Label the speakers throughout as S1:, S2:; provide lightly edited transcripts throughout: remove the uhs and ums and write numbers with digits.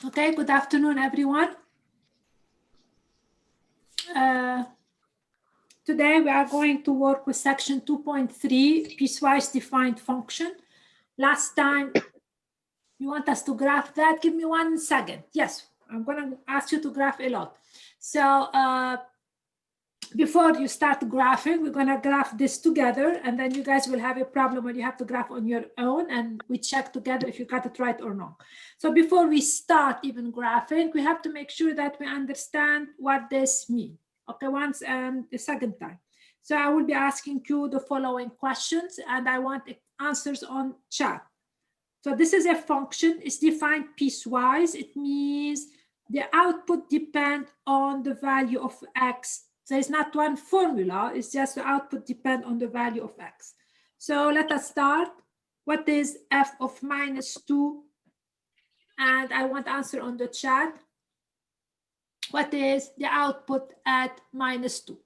S1: Okay, good afternoon, everyone. Today we are going to work with section 2.3, piecewise defined function. Last time you want us to graph that? Give me 1 second. Yes, I'm going to ask you to graph a lot. So before you start graphing, we're going to graph this together, and then you guys will have a problem when you have to graph on your own, and we check together if you got it right or not. So before we start even graphing, we have to make sure that we understand what this means. Okay, once and the second time. So I will be asking you the following questions, and I want answers on chat. So this is a function, it's defined piecewise. It means the output depends on the value of x. So it's not one formula, it's just the output depends on the value of x. So let us start. What is f of -2? And I want answer on the chat. What is the output at -2?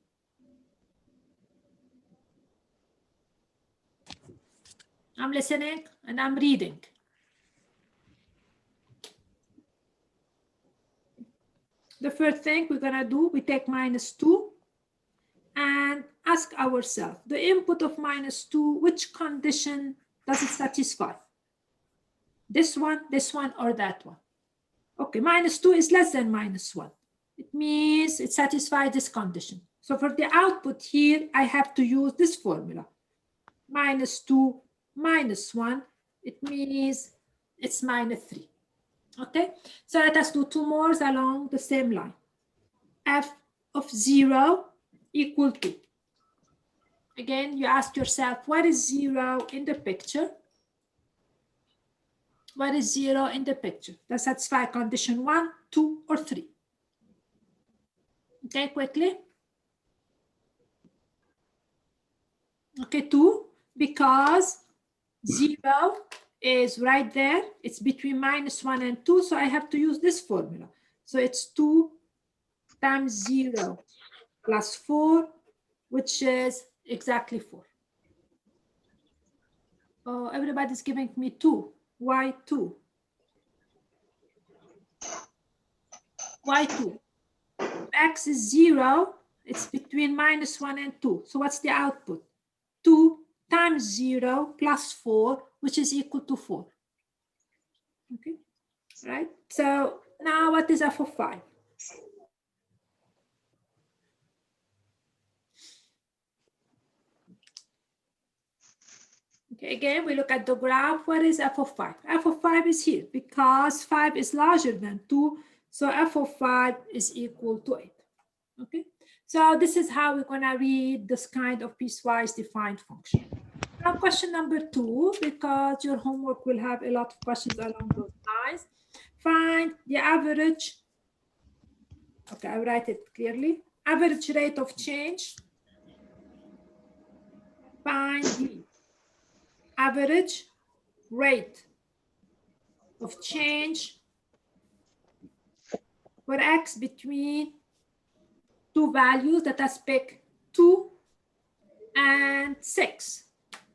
S1: I'm listening and I'm reading. The first thing we're gonna do, we take -2 and ask ourselves, the input of -2, which condition does it satisfy? This one, or that one? Okay, -2 is less than -1. It means it satisfies this condition. So for the output here, I have to use this formula. -2 minus 1, it means it's -3. Okay, so let us do 2 more along the same line. F of 0 equal to. Again, you ask yourself, what is 0 in the picture? What is 0 in the picture? Does satisfy condition 1, 2, or 3? Okay, quickly. Okay, 2, because 0 is right there. It's between -1 and 2, so I have to use this formula. So it's 2 times 0 plus 4, which is exactly 4. Oh, everybody's giving me 2. Why 2? Why 2? X is 0. It's between -1 and 2. So what's the output? 2 times 0 plus 4, which is equal to 4. Okay, right? So now what is f of 5? Okay, again, we look at the graph. What is f of 5? F of 5 is here because 5 is larger than 2. So f of 5 is equal to 8. Okay, so this is how we're going to read this kind of piecewise defined function. Now, question number 2, because your homework will have a lot of questions along those lines. Find the average. Okay, I write it clearly. Average rate of change. Find the average rate of change for x between 2 values, that is pick 2 and 6.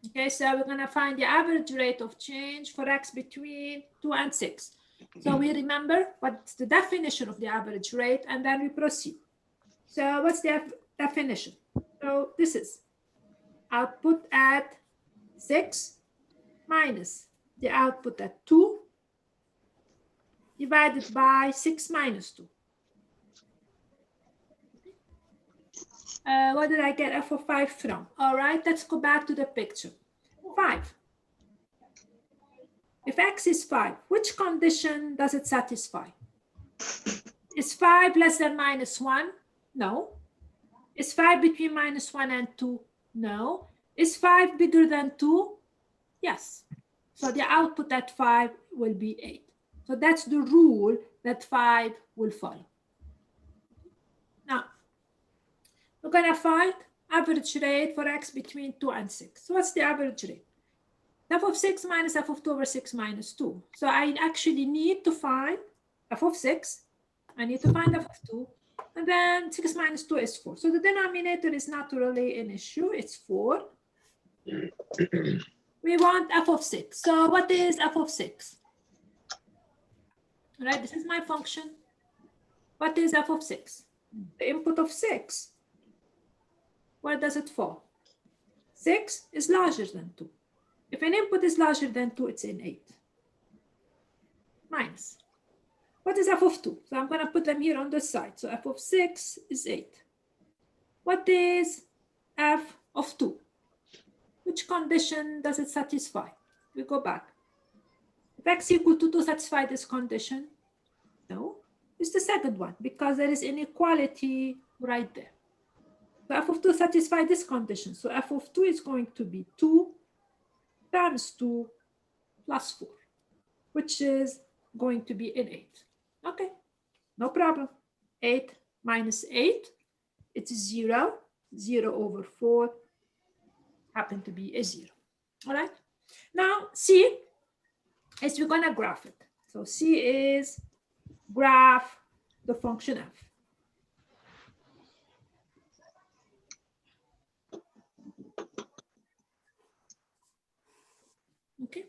S1: Okay, so we're going to find the average rate of change for x between 2 and 6. So we remember what's the definition of the average rate, and then we proceed. So what's the definition? So this is output at 6 minus the output at 2 divided by 6 minus 2. What did I get f of 5 from? All right, let's go back to the picture. 5. If x is 5, which condition does it satisfy? Is 5 less than -1? No. Is 5 between -1 and 2? No. Is 5 bigger than 2? Yes. So the output at 5 will be 8. So that's the rule that 5 will follow. Now, we're going to find average rate for x between 2 and 6. So what's the average rate? F of 6 minus f of 2 over 6 minus 2. So I actually need to find f of 6. I need to find f of 2. And then 6 minus 2 is 4. So the denominator is not really an issue. It's 4. We want f of 6. So what is f of 6? All right, this is my function. What is f of 6? The input of 6. Where does it fall? 6 is larger than 2. If an input is larger than 2, it's in 8. Minus. What is f of 2? So I'm going to put them here on the side. So f of 6 is 8. What is f of 2? Which condition does it satisfy? We go back. If x equal to 2 satisfy this condition? No. It's the second one because there is inequality right there. So f of 2 satisfy this condition. So f of 2 is going to be 2 times 2 plus 4, which is going to be in 8. Okay, no problem. 8 minus 8, it's 0. 0 over 4 happen to be a 0. All right. Now C is we're going to graph it. So C is graph the function f. Okay.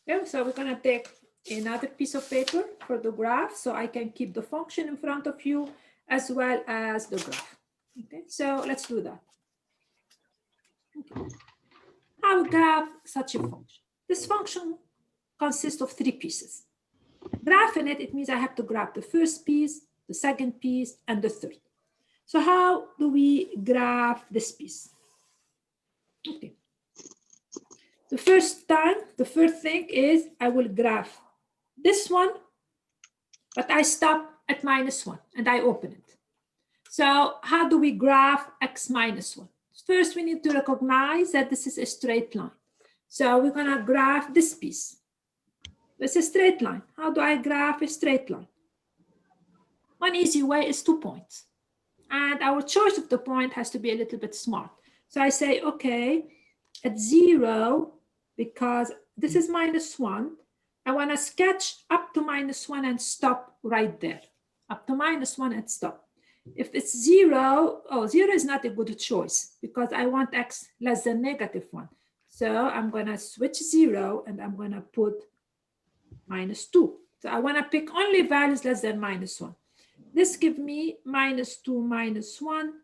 S1: Yeah, so we're going to take another piece of paper for the graph so I can keep the function in front of you as well as the graph. Okay, so let's do that. Okay. How to graph such a function? This function consists of 3 pieces. Graphing it, it means I have to graph the first piece, the second piece, and the third. So how do we graph this piece? Okay. The first thing is I will graph this one, but I stop at -1 and I open it. So how do we graph x minus 1? First, we need to recognize that this is a straight line. So we're going to graph this piece. It's a straight line. How do I graph a straight line? One easy way is 2 points. And our choice of the point has to be a little bit smart. So I say, okay, at 0, because this is -1, I want to sketch up to -1 and stop right there. Up to -1 and stop. If it's 0, 0 is not a good choice because I want x less than -1. So I'm going to switch 0 and I'm going to put -2. So I want to pick only values less than -1. This gives me -2, -1,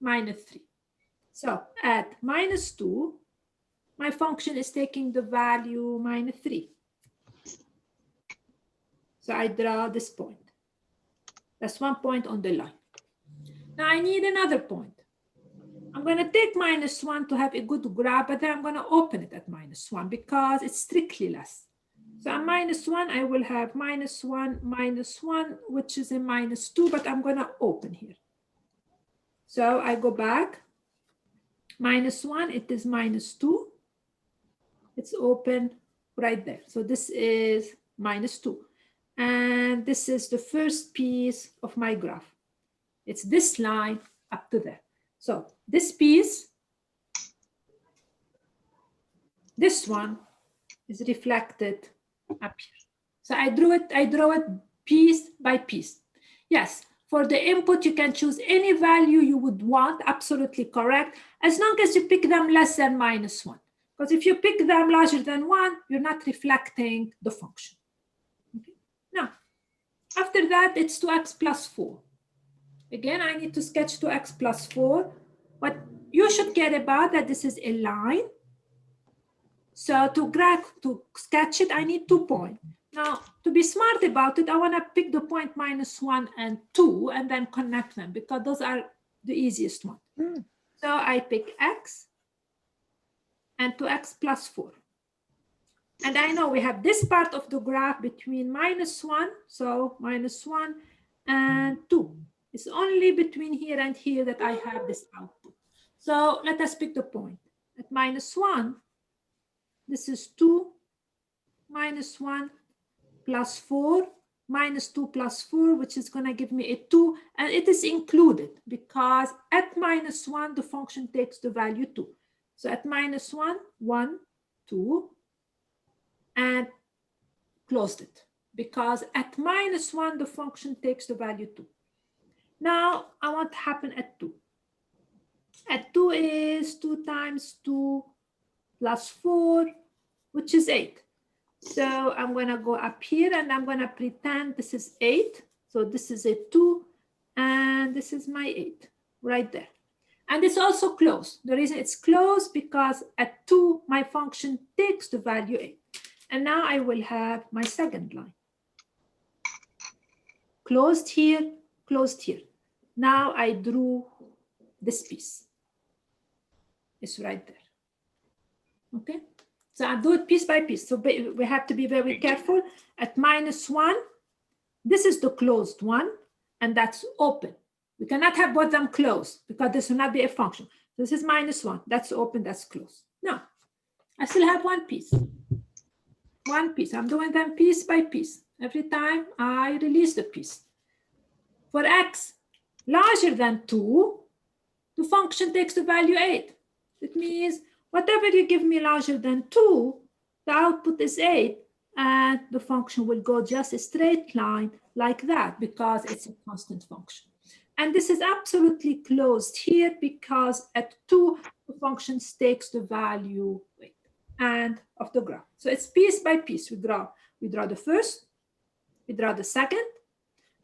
S1: -3. So at -2, my function is taking the value -3. So I draw this point. That's 1 point on the line. Now I need another point. I'm going to take -1 to have a good graph, but then I'm going to open it at -1 because it's strictly less. So at -1, I will have -1, -1, which is a -2, but I'm going to open here. So I go back. -1, it is -2. It's open right there. So this is -2. And this is the first piece of my graph. It's this line up to there. So this piece, this one is reflected up here. So I draw it piece by piece. Yes, for the input, you can choose any value you would want, absolutely correct, as long as you pick them less than -1. Because if you pick them larger than 1, you're not reflecting the function. Okay. Now, after that, it's 2x plus 4. Again, I need to sketch 2x plus 4. What you should care about that this is a line. So to sketch it, I need 2 points. Now, to be smart about it, I want to pick the point -1 and 2 and then connect them because those are the easiest one. So I pick x and 2x plus 4. And I know we have this part of the graph between -1, so -1 and 2. It's only between here and here that I have this output. So let us pick the point. At -1, this is 2 -1 plus 4, -2 plus 4, which is going to give me a 2. And it is included because at -1, the function takes the value 2. So at -1, 1, 2, and closed it. Because at -1, the function takes the value 2. Now, I want to happen at 2. At 2 is 2 times 2 plus 4, which is 8. So I'm going to go up here and I'm going to pretend this is 8. So this is a 2 and this is my 8 right there. And it's also closed. The reason it's closed because at 2, my function takes the value 8. And now I will have my second line. Closed here, closed here. Now I drew this piece. It's right there. Okay? So I do it piece by piece. So we have to be very careful. At -1, this is the closed one, and that's open. We cannot have both of them closed because this will not be a function. This is -1. That's open, that's closed. No, I still have one piece. One piece. I'm doing them piece by piece. Every time I release the piece. For x larger than 2, the function takes the value 8. It means whatever you give me larger than 2, the output is 8, and the function will go just a straight line like that because it's a constant function. And this is absolutely closed here because at 2, the function takes the value 8 and of the graph. So it's piece by piece. We draw the first, we draw the second,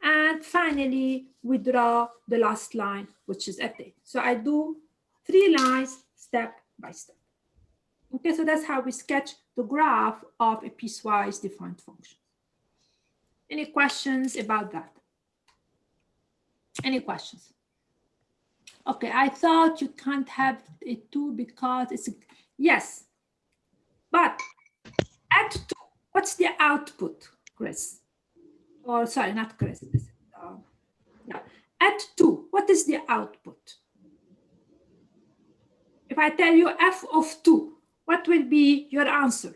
S1: and finally, we draw the last line, which is at 8. So I do 3 lines step by step. Okay, so that's how we sketch the graph of a piecewise defined function. Any questions about that? Any questions? Okay, I thought you can't have a 2 because it's a, yes, but at 2, what's the output, Chris? Or sorry, not Chris. Yeah. At 2, what is the output? If I tell you f of 2, what will be your answer?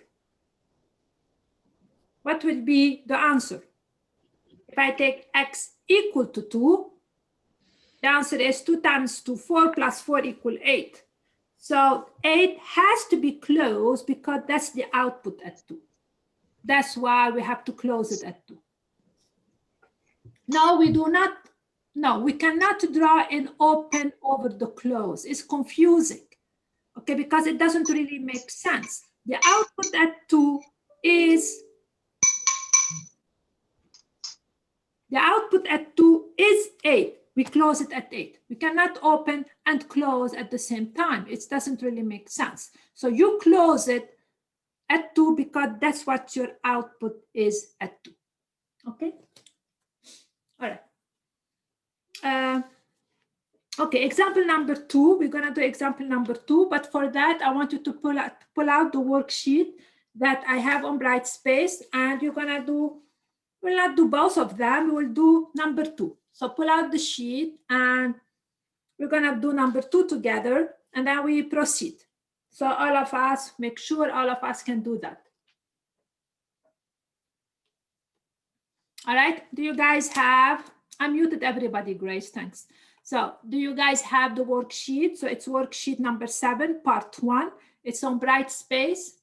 S1: What will be the answer? If I take x equal to 2, the answer is 2 times 2, 4 plus 4 equal 8. So 8 has to be closed because that's the output at 2. That's why we have to close it at 2. No, we do not. No, we cannot draw an open over the close. It's confusing, okay, because it doesn't really make sense. The output at 2 is, the output at 2 is 8. We close it at 8. We cannot open and close at the same time. It doesn't really make sense. So you close it at 2 because that's what your output is at 2. Okay? All right. Okay, example number 2. We're going to do example number 2. But for that, I want you to pull out the worksheet that I have on Brightspace. And you're going to do, we'll not do both of them. We'll do number 2. So pull out the sheet and we're going to do number 2 together. And then we proceed. So all of us, make sure all of us can do that. All right. Do you guys have, I muted everybody, Grace, thanks. So do you guys have the worksheet? So it's worksheet number 7, part 1. It's on Brightspace.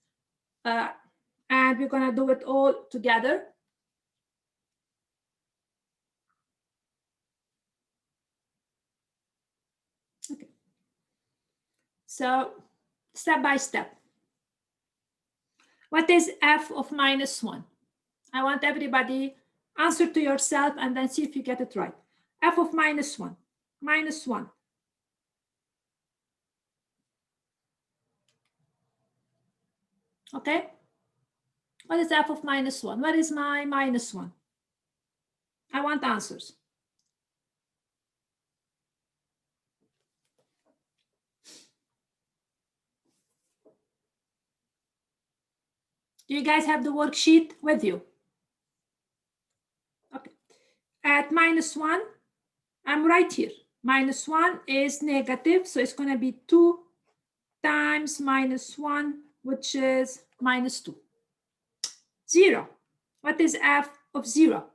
S1: And we're going to do it all together. Okay. So step by step. What is f of -1? I want everybody answer to yourself and then see if you get it right. F of -1. -1. Okay. What is f of -1? What is my -1? I want answers. Do you guys have the worksheet with you? Okay. At -1, I'm right here. -1 is negative, so it's going to be 2 times -1, which is -2. 0. What is f of 0?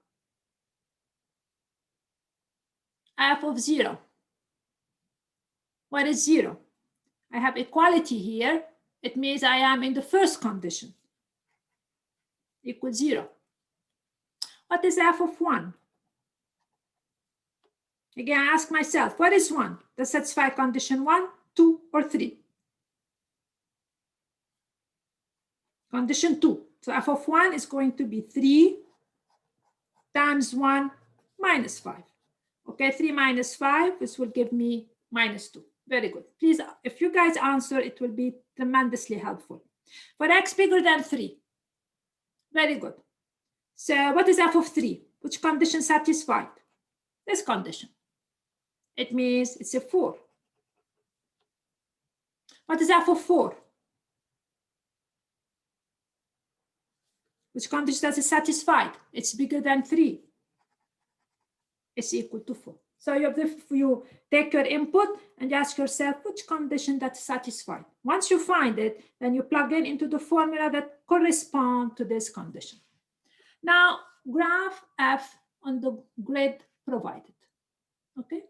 S1: F of 0. What is 0? I have equality here. It means I am in the first condition. Equals 0. What is f of 1? Again, I ask myself, what is 1? Does satisfy condition 1, 2, or 3? Condition 2. So f of 1 is going to be 3 times 1 minus 5. Okay, 3 minus 5, this will give me minus 2. Very good. Please, if you guys answer, it will be tremendously helpful. For x bigger than 3. Very good. So what is f of 3? Which condition satisfied? This condition. It means it's a 4. What is f of 4? Which condition does it satisfied? It's bigger than 3. It's equal to 4. So you take your input and you ask yourself which condition that's satisfied. Once you find it, then you plug in into the formula that correspond to this condition. Now, graph f on the grid provided. Okay.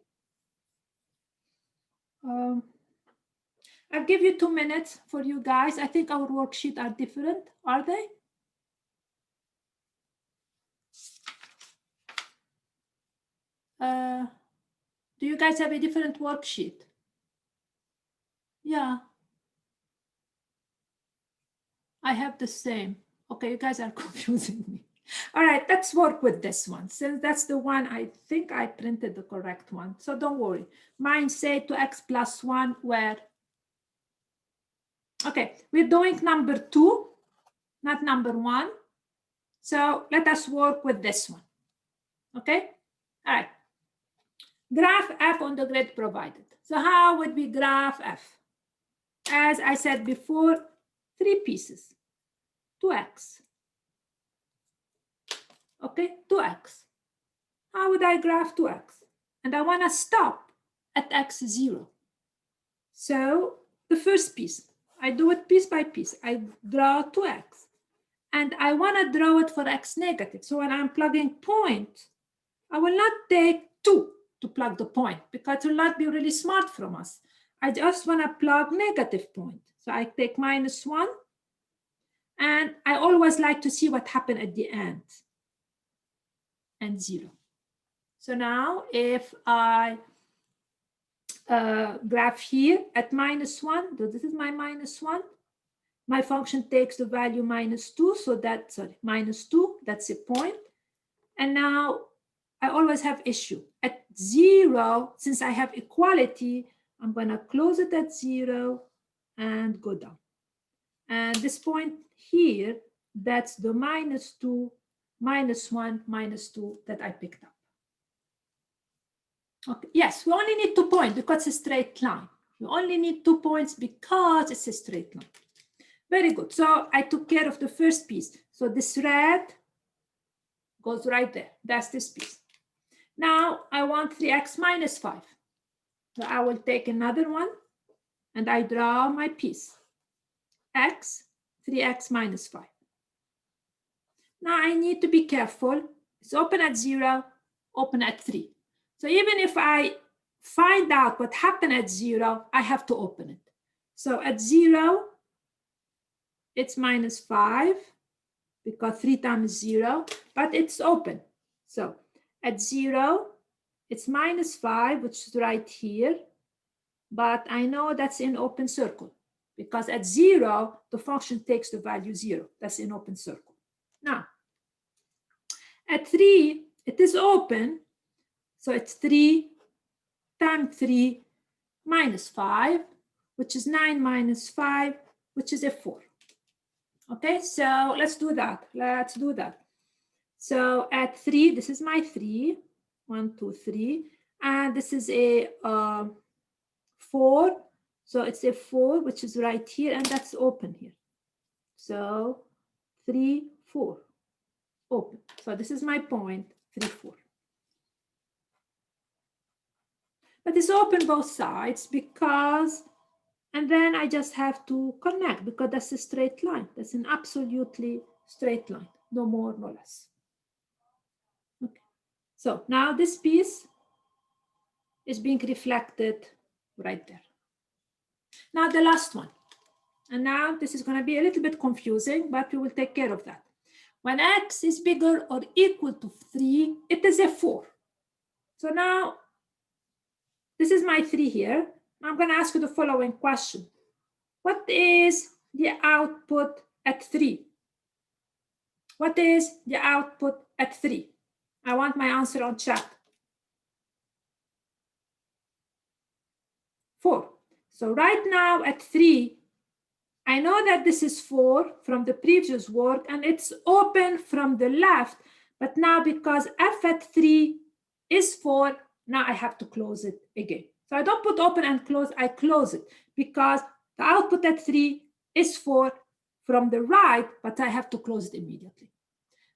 S1: I'll give you 2 minutes for you guys. I think our worksheets are different, are they? Do you guys have a different worksheet? Yeah. I have the same. Okay, you guys are confusing me. All right, let's work with this one. Since that's the one, I think I printed the correct one. So don't worry. Mine say to x plus 1 where? Okay, we're doing number 2, not number 1. So let us work with this one. Okay, all right. Graph f on the grid provided. So how would we graph f? As I said before, 3 pieces, 2x. Okay, 2x. How would I graph 2x? And I want to stop at x 0. So the first piece, I do it piece by piece. I draw 2x. And I want to draw it for x negative. So when I'm plugging point, I will not take 2 to plug the point because it will not be really smart from us. I just want to plug negative point. So I take minus 1. And I always like to see what happened at the end. And 0. So now if I graph here at minus 1, so this is my minus 1. My function takes the value minus 2. So that's, sorry, minus 2. That's a point. And now I always have issue. At 0, since I have equality, I'm going to close it at 0 and go down. And this point here, that's the minus 2, minus 1, minus 2 that I picked up. Okay. Yes, we only need 2 points because it's a straight line. We only need 2 points because it's a straight line. Very good. So I took care of the first piece. So this red goes right there. That's this piece. Now I want 3x minus 5. So I will take another one and I draw my piece. X, 3x minus 5. Now I need to be careful. It's open at 0, open at 3. So even if I find out what happened at 0, I have to open it. So at 0, it's minus 5 because 3 times 0, but it's open. So at 0, it's minus 5, which is right here. But I know that's in open circle because at 0, the function takes the value 0. That's in open circle. Now, at 3, it is open. So it's 3 times 3 minus 5, which is 9 minus 5, which is a 4. Okay, so let's do that. Let's do that. So at 3, this is my 3. 1, 2, 3. And this is a 4. So it's a 4, which is right here. And that's open here. So 3, 4. Open. So this is my point, 3, 4. But it's open both sides because, and then I just have to connect because that's a straight line. That's an absolutely straight line. No more, no less. Okay. So now this piece is being reflected right there. Now the last one. And now this is going to be a little bit confusing, but we will take care of that. When x is bigger or equal to 3, it is a 4. So now this is my 3 here. I'm going to ask you the following question. What is the output at 3? What is the output at 3? I want my answer on chat. 4. So right now at 3, I know that this is 4 from the previous work, and it's open from the left. But now because f at 3 is 4, now I have to close it again. So I don't put open and close, I close it because the output at 3 is 4 from the right, but I have to close it immediately.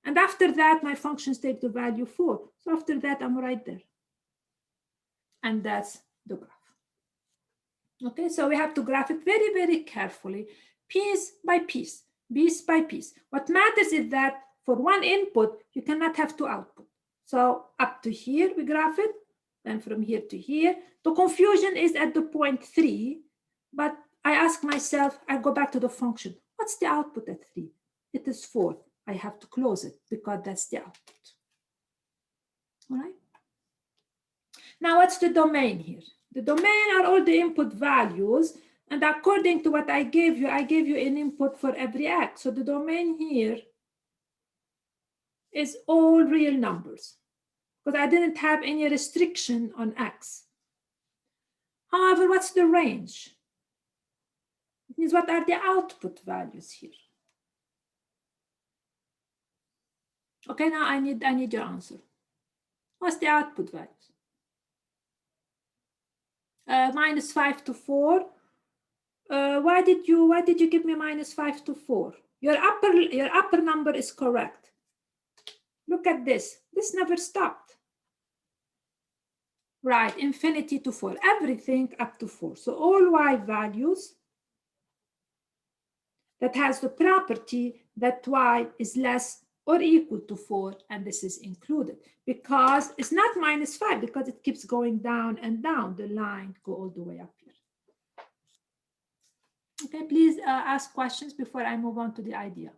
S1: And after that, my functions take the value 4. So after that, I'm right there. And that's the graph. Okay, so we have to graph it very, very carefully, piece by piece, piece by piece. What matters is that for one input, you cannot have two outputs. So up to here, we graph it, then from here to here. The confusion is at the point 3, but I ask myself, I go back to the function. What's the output at 3? It is 4. I have to close it because that's the output. All right. Now, what's the domain here? The domain are all the input values. And according to what I gave you an input for every x. So the domain here is all real numbers because I didn't have any restriction on x. However, what's the range? It means what are the output values here? Okay, now I need your answer. What's the output values? -5 to 4. Why did you give me -5 to 4? Your upper number is correct. Look at this. This never stopped. Right, infinity to 4. Everything up to 4. So all y values that has the property that y is less or equal to 4, and this is included because it's not -5 because it keeps going down and down. The line go all the way up here. Okay, please ask questions before I move on to the idea.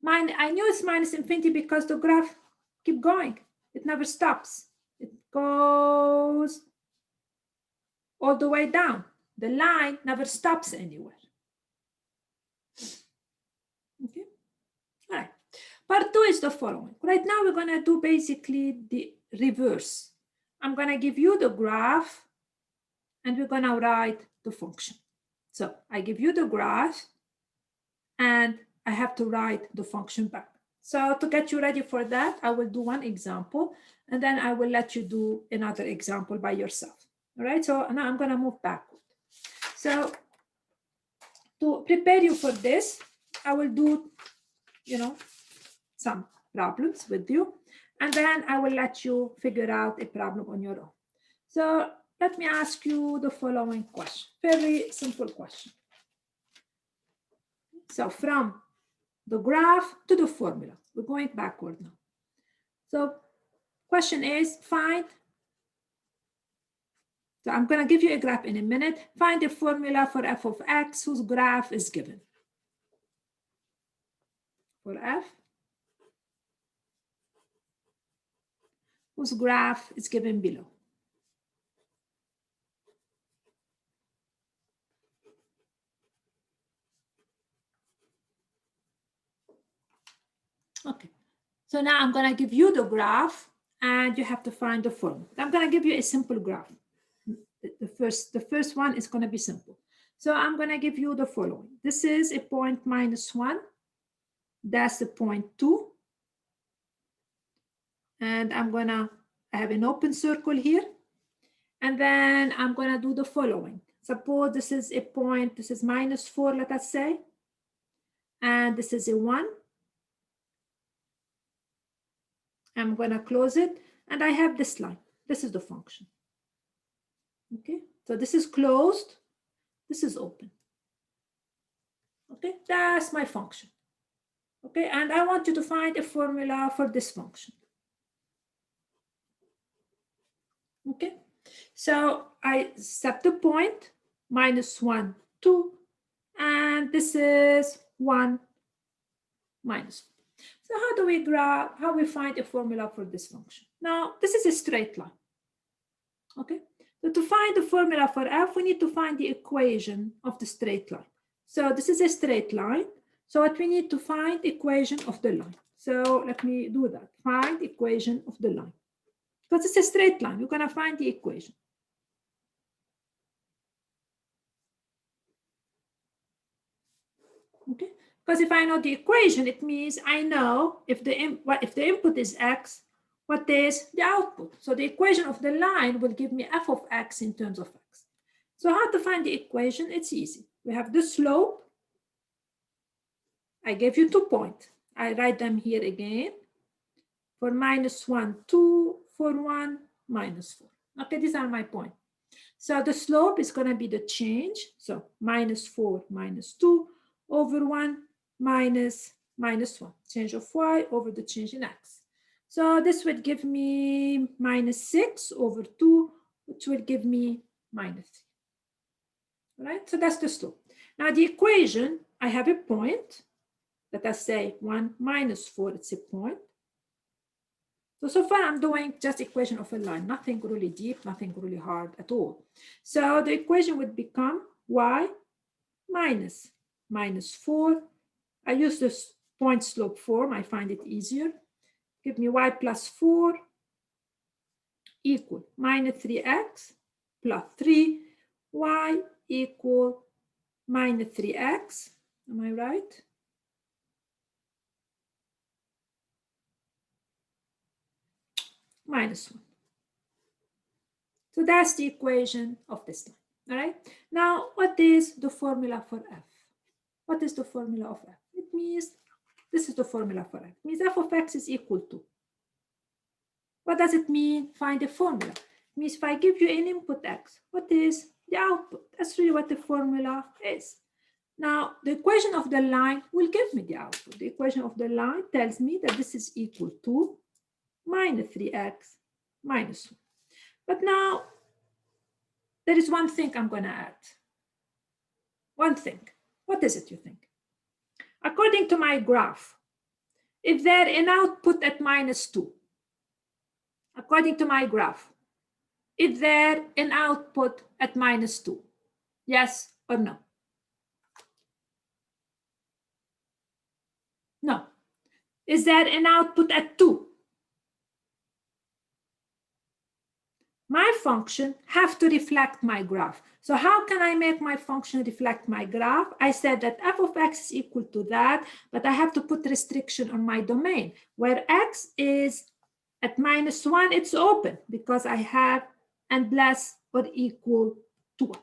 S1: I knew it's minus infinity because the graph keep going. It never stops. It goes all the way down. The line never stops anywhere. Okay. All right. Part 2 is the following. Right now, we're going to do basically the reverse. I'm going to give you the graph, and we're going to write the function. So I give you the graph, and I have to write the function back. So to get you ready for that, I will do one example, and then I will let you do another example by yourself. All right, so now I'm going to move backward. So to prepare you for this, I will do, some problems with you, and then I will let you figure out a problem on your own. So let me ask you the following question, very simple question. So from the graph to the formula, we're going backward now. So question is so I'm going to give you a graph in a minute. Find a formula for f of x whose graph is given. For f whose graph is given below. Okay, so now I'm going to give you the graph and you have to find the formula. I'm going to give you a simple graph. The first one is going to be simple. So I'm going to give you the following. This is a point -1. That's the point 2. And I'm going to have an open circle here. And then I'm going to do the following. Suppose this is a point, this is -4, let us say. And this is a 1. I'm going to close it. And I have this line. This is the function. Okay, so this is closed. This is open. Okay, that's my function. Okay, and I want you to find a formula for this function. Okay, so I set the point -1, 2, and this is 1 minus. So how do we graph? How we find a formula for this function? Now this is a straight line. Okay, so to find the formula for f, we need to find the equation of the straight line. So this is a straight line. So what we need to find equation of the line. So let me do that. Find equation of the line. Because it's a straight line, you're going to find the equation. Okay, because if I know the equation, it means I know if the input is x, what is the output. So the equation of the line will give me f of x in terms of x. So how to find the equation? It's easy. We have the slope. I gave you 2 points. I write them here again. For -1, 2, for 1, -4. Okay, these are my points. So the slope is going to be the change. So -4 minus 2 over 1 minus -1. Change of y over the change in x. So this would give me -6 over 2, which will give me -3. All right, so that's the slope. Now the equation, I have a point. Let us say 1 minus 4, it's a point. So far I'm doing just equation of a line, nothing really deep, nothing really hard at all. So the equation would become y minus -4. I use this point slope form, I find it easier. Give me y plus 4 equal -3x plus 3, y equal -3x. Am I right? -1. So that's the equation of this line. All right. Now, what is the formula for f? What is the formula of f? It means this is the formula for f. It means f of x is equal to. What does it mean? Find a formula. It means if I give you an input x, what is the output? That's really what the formula is. Now, the equation of the line will give me the output. The equation of the line tells me that this is equal to -3x minus 1. But now, there is one thing I'm going to add. One thing. What is it, you think? According to my graph, if there an output at -2, according to my graph, is there an output at -2? Yes or no? No. Is there an output at 2? My function have to reflect my graph. So how can I make my function reflect my graph? I said that f of x is equal to that, but I have to put restriction on my domain. Where x is at -1, it's open because I have and less or equal to 1.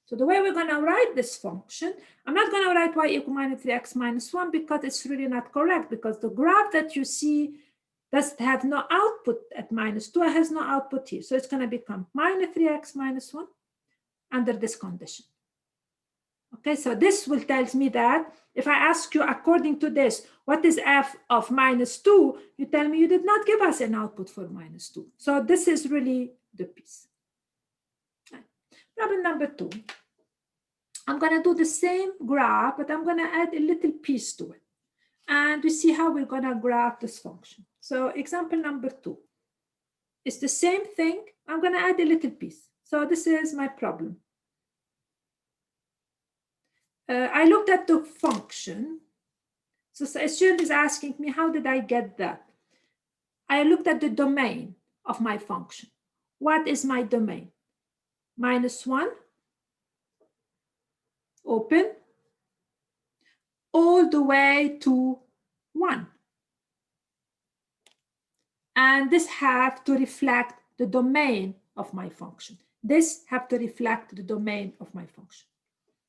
S1: So the way we're going to write this function, I'm not going to write y equal -3x minus 1 because it's really not correct, because the graph that you see does have no output at -2, it has no output here. So it's going to become -3x minus 1 under this condition. Okay, so this will tell me that if I ask you according to this, what is f of -2, you tell me you did not give us an output for -2. So this is really the piece. Problem number 2. I'm going to do the same graph, but I'm going to add a little piece to it. And we see how we're going to graph this function. So example number 2 is the same thing. I'm going to add a little piece. So this is my problem. I looked at the function. So a student is asking me, how did I get that? I looked at the domain of my function. What is my domain? -1, open, all the way to 1. And this have to reflect the domain of my function. This have to reflect the domain of my function.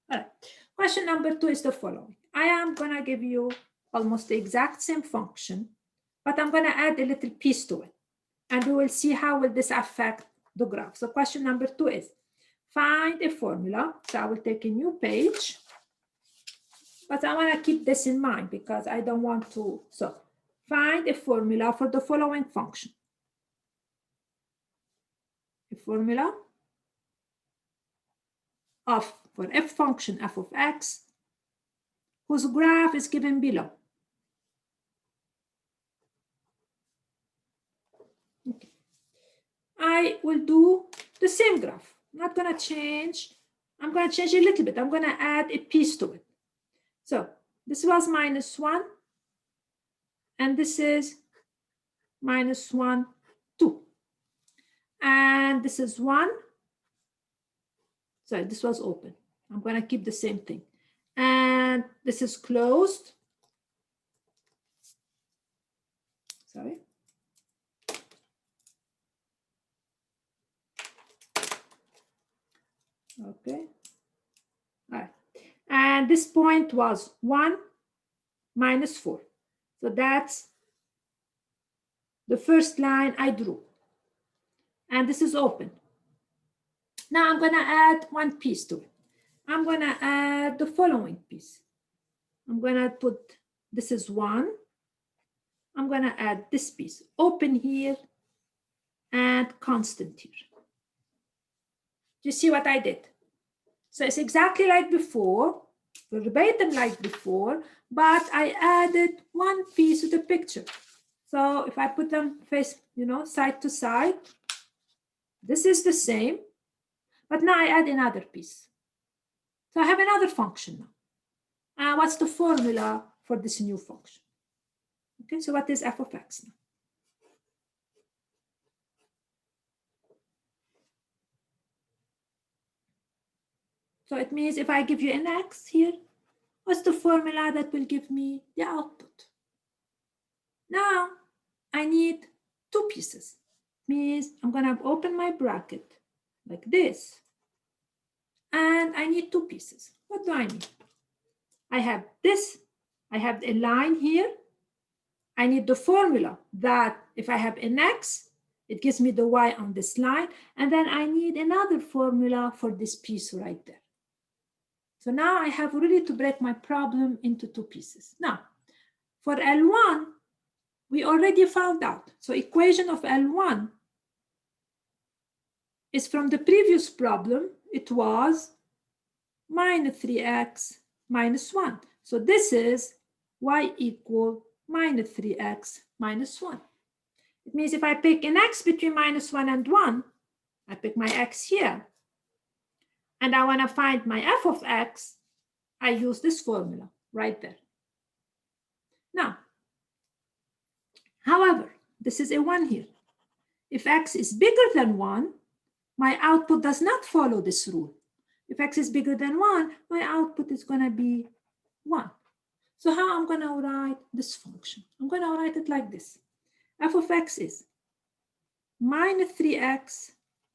S1: All right. Question number 2 is the following. I am going to give you almost the exact same function, but I'm going to add a little piece to it. And we will see how will this affect the graph. So question number 2 is, find a formula. So I will take a new page. But I want to keep this in mind because I don't want to. So find a formula for the following function. A formula for f function f of x, whose graph is given below. Okay. I will do the same graph. I'm not going to change. I'm going to change a little bit. I'm going to add a piece to it. So This was -1, and this is -1, 2. And this is 1. Sorry, this was open. I'm going to keep the same thing. And this is closed. Sorry. Okay. All right. And this point was 1 minus 4. So that's the first line I drew. And this is open. Now I'm going to add one piece to it. I'm going to add the following piece. I'm going to put, this is 1. I'm going to add this piece, open here and constant here. Do you see what I did? So it's exactly like before, verbatim like before, but I added one piece to the picture. So if I put them face, side to side, this is the same, but now I add another piece. So I have another function now. What's the formula for this new function? Okay, so what is f of x now? So it means if I give you an x here, what's the formula that will give me the output? Now I need two pieces. Means I'm going to open my bracket like this. And I need two pieces. What do I need? I have this. I have a line here. I need the formula that if I have an x, it gives me the y on this line. And then I need another formula for this piece right there. So now I have really to break my problem into two pieces. Now, for L1, we already found out. So equation of L1 is from the previous problem. It was minus 3x minus 1. So this is y equal minus 3x minus 1. It means if I pick an x between -1 and 1, I pick my x here, and I want to find my f of x, I use this formula right there. Now, however, this is a 1 here. If x is bigger than 1, my output does not follow this rule. If x is bigger than 1, my output is going to be 1. So how I'm going to write this function? I'm going to write it like this. F of x is minus 3x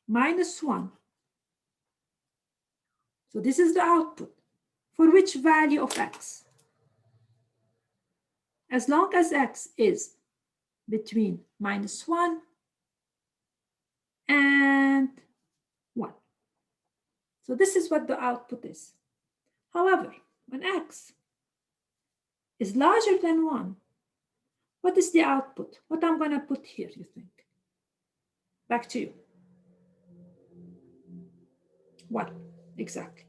S1: minus 1. So this is the output. For which value of x? As long as x is between -1 and 1. So this is what the output is. However, when x is larger than 1, what is the output? What I'm going to put here, you think? Back to you. 1, exactly.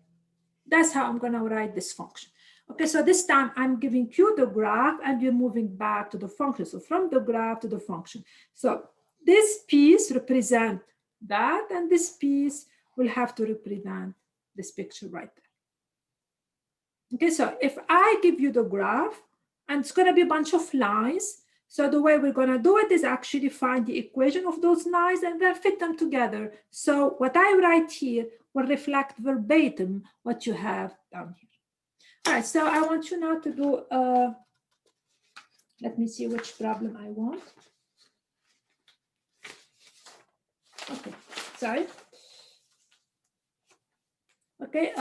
S1: That's how I'm going to write this function. Okay, so this time I'm giving you the graph and you're moving back to the function. So from the graph to the function. So this piece represents that, and this piece will have to represent this picture right there. Okay, so if I give you the graph, and it's going to be a bunch of lines. So the way we're going to do it is actually find the equation of those lines and then fit them together. So what I write here will reflect verbatim what you have down here. All right, so I want you now to do, let me see which problem I want. Okay, sorry. Okay,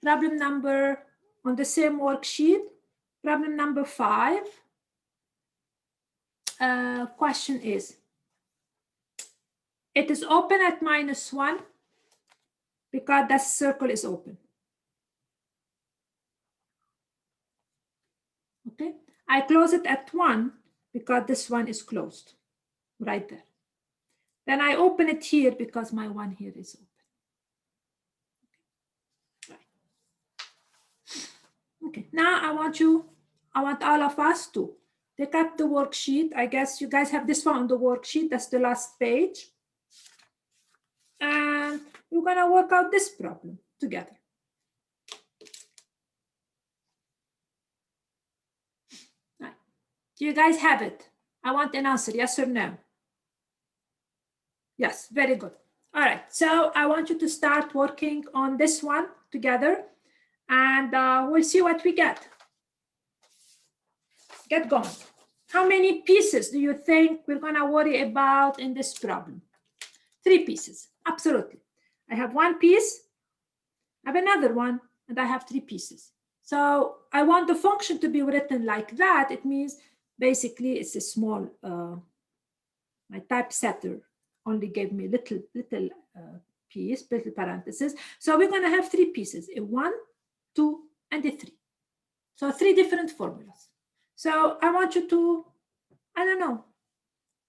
S1: problem number on the same worksheet, problem number 5. Question is, it is open at -1 because that circle is open. Okay, I close it at 1 because this one is closed right there. Then I open it here because my one here is open. Okay, now I want all of us to take up the worksheet. I guess you guys have this one on the worksheet. That's the last page. And we're going to work out this problem together. Do you guys have it? I want an answer, yes or no? Yes, very good. All right, so I want you to start working on this one together, and we'll see what we get. Get going. How many pieces do you think we're gonna worry about in this problem? 3 pieces, absolutely. I have 1 piece, I have another one, and I have 3 pieces. So I want the function to be written like that. It means basically it's a small, my typesetter only gave me little piece, little parentheses. So we're gonna have 3 pieces, a 1, 2, and a 3. So 3 different formulas. So I want you to, I don't know,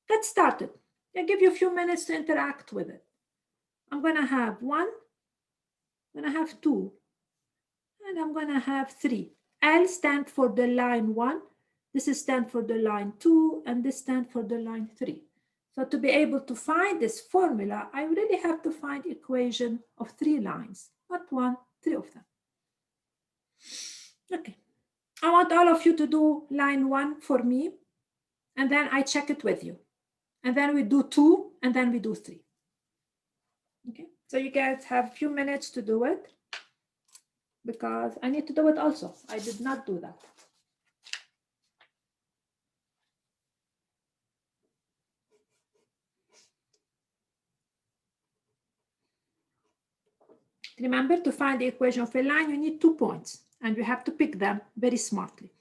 S1: get started. I'll give you a few minutes to interact with it. I'm gonna have 1, I'm gonna have 2, and I'm gonna have 3. L stand for the line 1, this is stand for the line 2, and this stand for the line 3. So to be able to find this formula, I really have to find equation of 3 lines, not 1, 3 of them. Okay, I want all of you to do line 1 for me, and then I check it with you. And then we do 2, and then we do 3. Okay, so you guys have a few minutes to do it, because I need to do it also. I did not do that. Remember, to find the equation of a line, you need 2 points, and you have to pick them very smartly.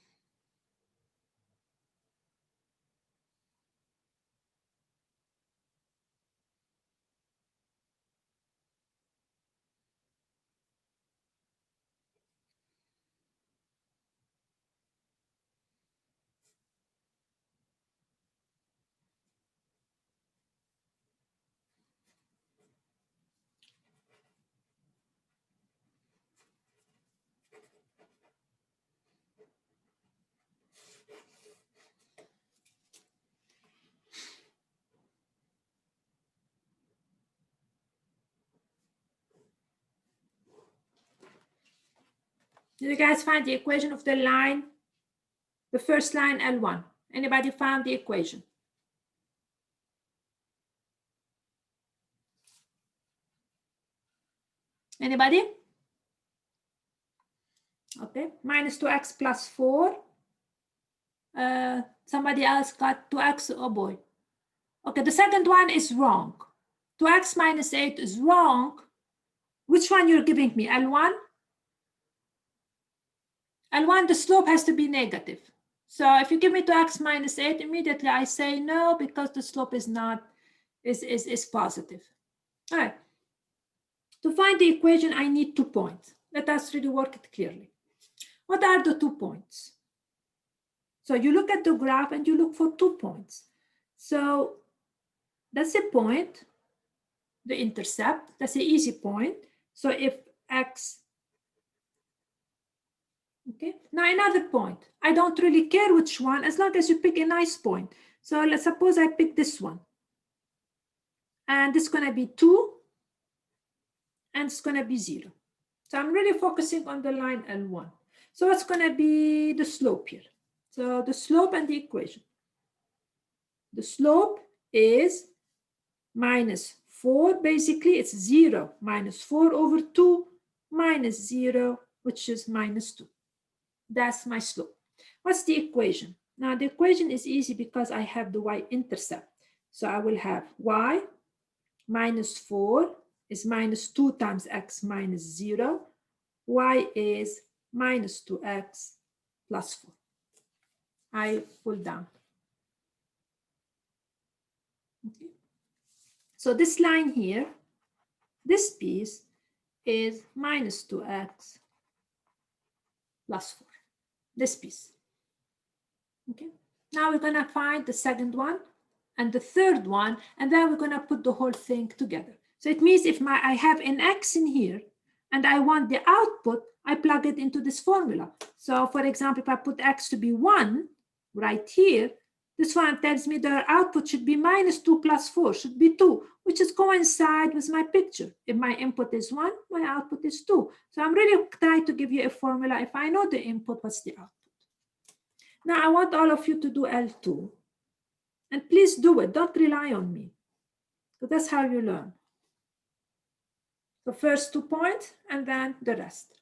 S1: Did you guys find the equation of the line, the first line L1? Anybody found the equation? Anybody? Okay, minus 2x plus 4. Somebody else got 2x, oh boy. Okay, the second one is wrong. 2x minus 8 is wrong. Which one you're giving me, L1? L1, the slope has to be negative. So if you give me 2x minus 8, immediately I say no, because the slope is not, is positive. All right. To find the equation, I need 2 points. Let us really work it clearly. What are the 2 points? So you look at the graph and you look for 2 points. So that's a point, the intercept, that's an easy point. So if x, okay, now another point. I don't really care which one, as long as you pick a nice point. So let's suppose I pick this one. And this is gonna be 2, and it's gonna be 0. So I'm really focusing on the line L1. So what's gonna be the slope here? So the slope and the equation. The slope is minus 4, basically it's 0 minus 4 over 2 minus 0, which is minus 2. That's my slope. What's the equation? Now the equation is easy because I have the y-intercept. So I will have y minus 4 is minus 2 times x minus 0. Y is minus 2x plus 4. I pull down. Okay. So this line here, this piece is minus 2x plus 4, this piece. Okay. Now we're gonna find the second one and the third one, and then we're gonna put the whole thing together. So it means if I have an x in here and I want the output, I plug it into this formula. So for example, if I put x to be 1 right here, this one tells me the output should be minus 2 plus 4, should be 2, which is coincide with my picture. If my input is 1, my output is 2. So I'm really trying to give you a formula. If I know the input, what's the output? Now I want all of you to do L2. And please do it. Don't rely on me. So that's how you learn. The first 2 points and then the rest.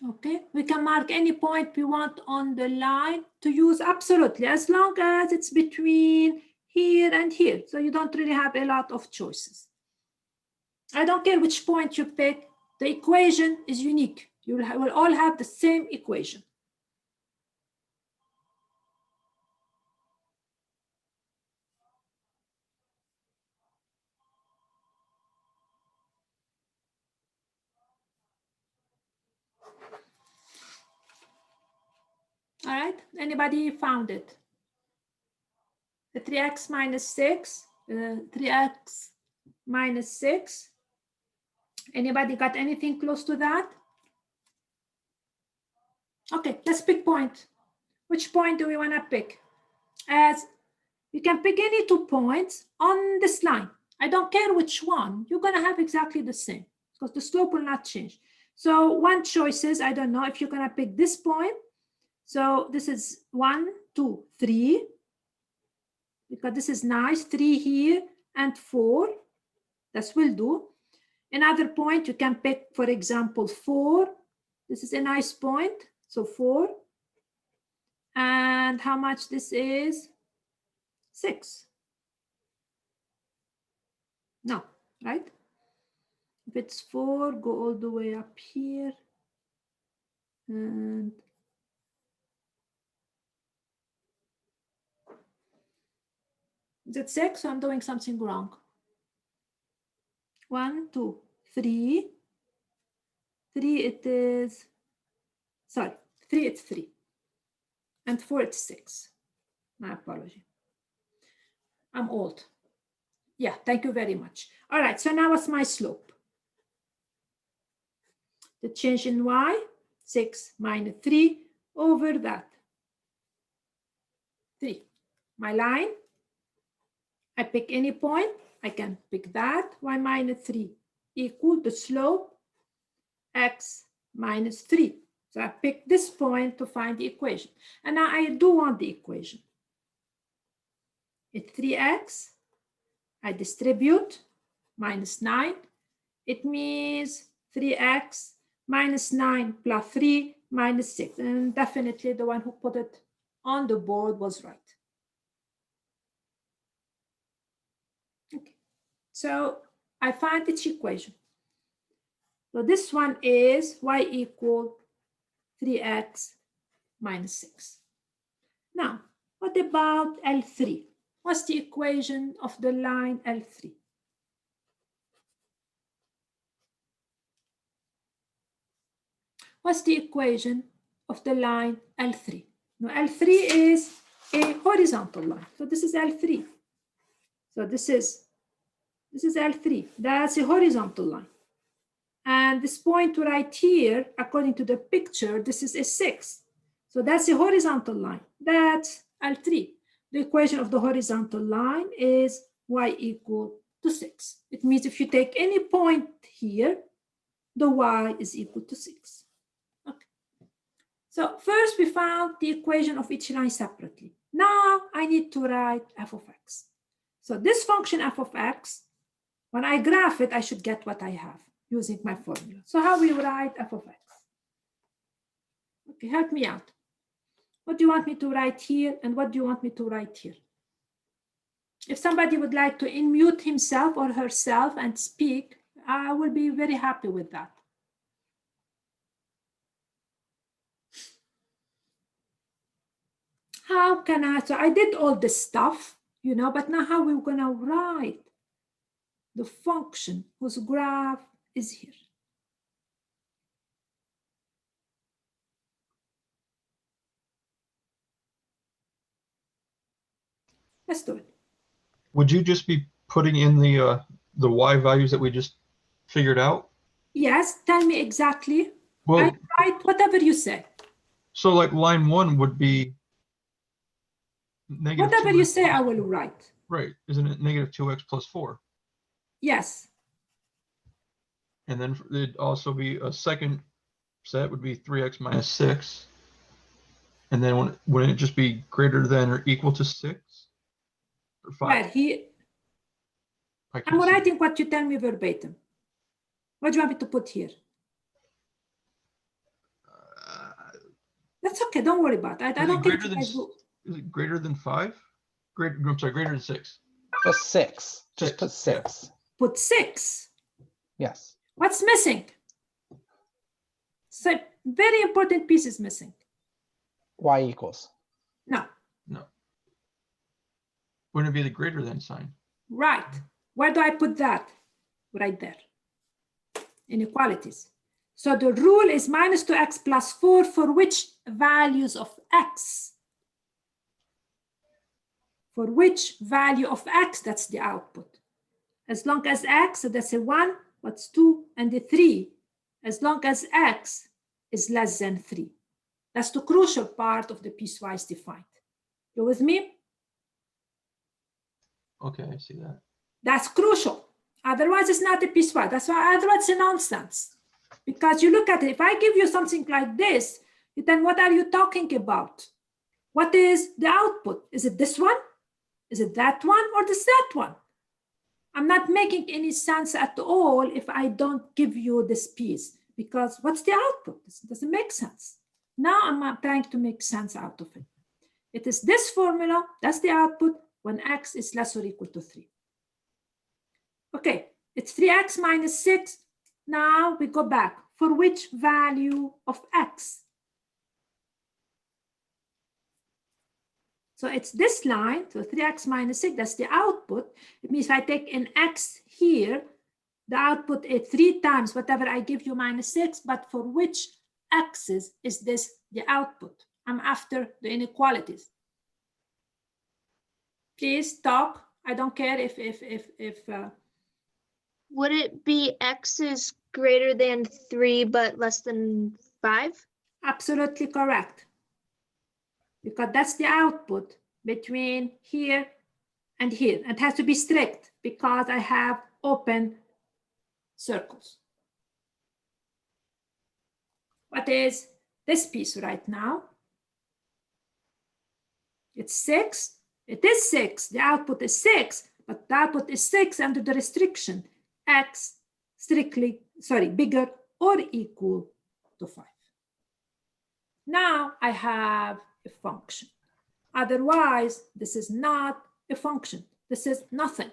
S1: Okay, we can mark any point we want on the line to use absolutely, as long as it's between here and here. So you don't really have a lot of choices. I don't care which point you pick, the equation is unique. You will all have the same equation. All right, anybody found it? The 3x minus 6, 3x minus 6. Anybody got anything close to that? Okay, let's pick point. Which point do we want to pick? As you can pick any 2 points on this line. I don't care which one. You're going to have exactly the same because the slope will not change. So one choice is, I don't know if you're going to pick this point. So this is 1, 2, 3. Because this is nice. 3 here and 4. That will do. Another point you can pick, for example, 4. This is a nice point. So 4. And how much this is? 6. No, right? If it's 4, go all the way up here. And is it 6? So I'm doing something wrong. 1, 2, 3. 3 it is, sorry, 3 it's 3. And 4 it's 6. My apology. I'm old. Yeah, thank you very much. All right, so now what's my slope? The change in y, 6 minus 3 over that. 3. My line, I pick any point. I can pick that. Y minus 3 equal the slope x minus 3. So I pick this point to find the equation. And now I do want the equation. It's 3x. I distribute minus 9. It means 3x minus 9 plus 3 minus 6. And definitely the one who put it on the board was right. Okay. So I find its equation. So this one is y equal 3x minus 6. Now, what about L3? What's the equation of the line L3? What's the equation of the line L3? Now, L3 is a horizontal line. So this is L3. So this is L3. That's a horizontal line. And this point right here, according to the picture, this is a 6. So that's a horizontal line. That's L3. The equation of the horizontal line is y equal to 6. It means if you take any point here, the y is equal to 6. Okay. So first we found the equation of each line separately. Now I need to write f of x. So this function f of x, when I graph it, I should get what I have using my formula. So how we write f of x? Okay, help me out. What do you want me to write here and what do you want me to write here? If somebody would like to unmute himself or herself and speak, I will be very happy with that. How can I, so I did all this stuff you know, but now how we're gonna write the function whose graph is here? Let's do it.
S2: Would you just be putting in the y values that we just figured out?
S1: Yes, tell me exactly.
S2: Well,
S1: I write whatever you say.
S2: so like line 1 would be negative
S1: Whatever
S2: 2x
S1: you say,
S2: plus
S1: I will
S2: 4.
S1: write.
S2: Right. Isn't it negative 2x plus 4?
S1: Yes.
S2: And then it'd also be a second set would be 3x minus 6. And then wouldn't it just be greater than or equal to 6? Or 5?
S1: Right. I'm
S2: See.
S1: writing what you tell me verbatim. What do you want me to put here? That's okay. Don't worry about it. I don't care if you guys do.
S2: Is it greater than 5? I'm sorry, greater than 6.
S3: Just 6. Just put 6.
S1: Put 6.
S3: Yes.
S1: What's missing? So very important piece is missing.
S3: Y equals.
S1: No.
S2: No. Wouldn't it be the greater than sign?
S1: Right. Where do I put that? Right there. Inequalities. So the rule is minus 2x plus 4 for which values of x? For which value of x? That's the output. As long as x, so that's a 1, what's 2, and a 3. As long as x is less than 3. That's the crucial part of the piecewise defined. You with me?
S2: Okay, I see that.
S1: That's crucial. Otherwise, it's not a piecewise. That's why otherwise it's a nonsense. Because you look at it, if I give you something like this, then what are you talking about? What is the output? Is it this one? Is it that one? Or is that one? I'm not making any sense at all if I don't give you this piece. Because what's the output? This doesn't make sense. Now I'm trying to make sense out of it. It is this formula, that's the output when x is less or equal to 3. Okay, it's 3x minus 6. Now we go back. For which value of x? So it's this line, so 3x minus 6, that's the output. It means if I take an x here, the output is 3 times whatever I give you minus 6, but for which x's is this the output? I'm after the inequalities. Please talk. I don't care if
S4: would it be x is greater than 3 but less than 5?
S1: Absolutely correct. Because that's the output between here and here. It has to be strict because I have open circles. What is this piece right now? It's 6. It is 6. The output is 6, but the output is 6 under the restriction x bigger or equal to 5. Now I have a function. Otherwise, this is not a function. This is nothing.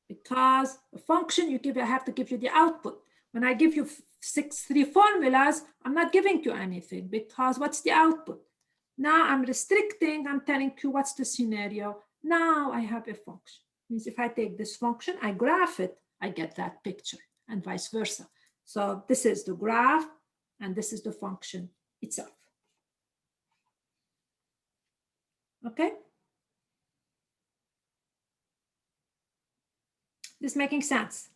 S1: Because a function, I have to give you the output. When I give you 3 formulas, I'm not giving you anything because what's the output? Now I'm restricting, I'm telling you what's the scenario. Now I have a function. Means if I take this function, I graph it, I get that picture and vice versa. So this is the graph and this is the function itself. Okay? This making sense?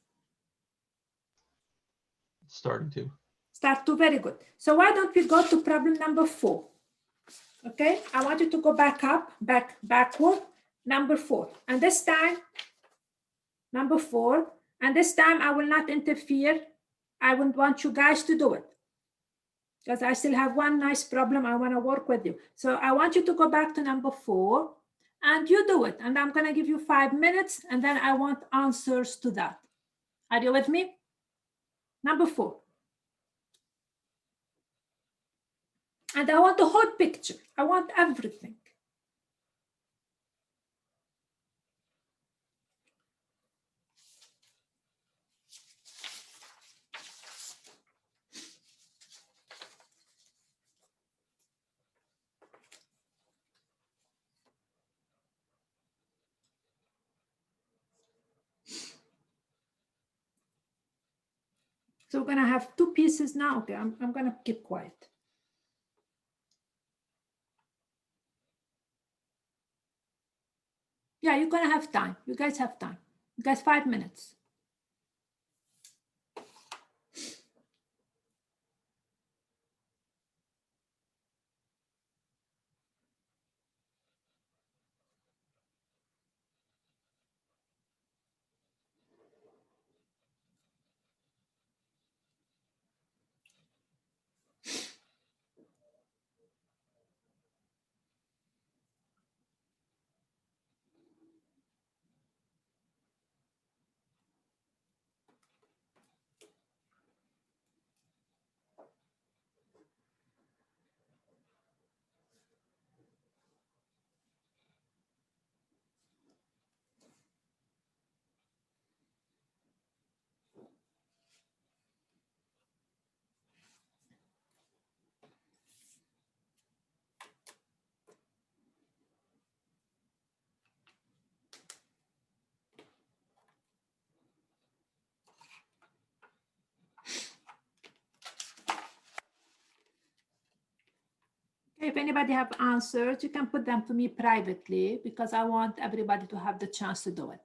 S2: It's starting to.
S1: Start to, very good. So why don't we go to problem number 4? Okay, I want you to go backward, number 4. And this time, number 4, and this time I will not interfere. I wouldn't want you guys to do it. Because I still have one nice problem I want to work with you. So I want you to go back to number 4 and you do it. And I'm going to give you 5 minutes and then I want answers to that. Are you with me? Number 4. And I want the whole picture. I want everything. So we're gonna have two pieces now. Okay, I'm gonna keep quiet. Yeah, you're gonna have time. You guys have time. You guys 5 minutes. Okay, if anybody have answers, you can put them to me privately because I want everybody to have the chance to do it.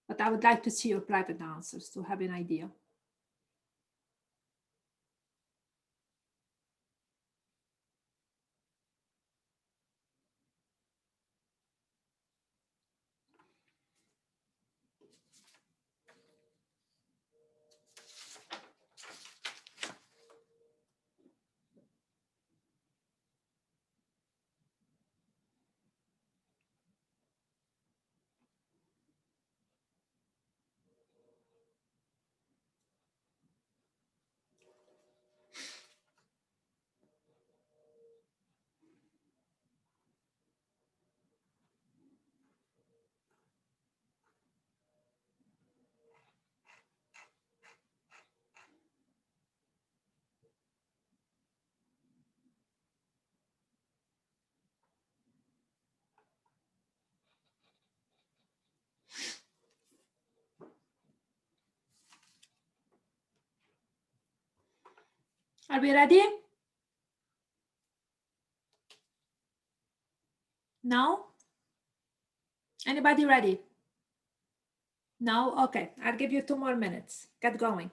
S1: But I would like to see your private answers to have an idea. Are we ready? No? Anybody ready? No? Okay, I'll give you 2 more minutes. Get going.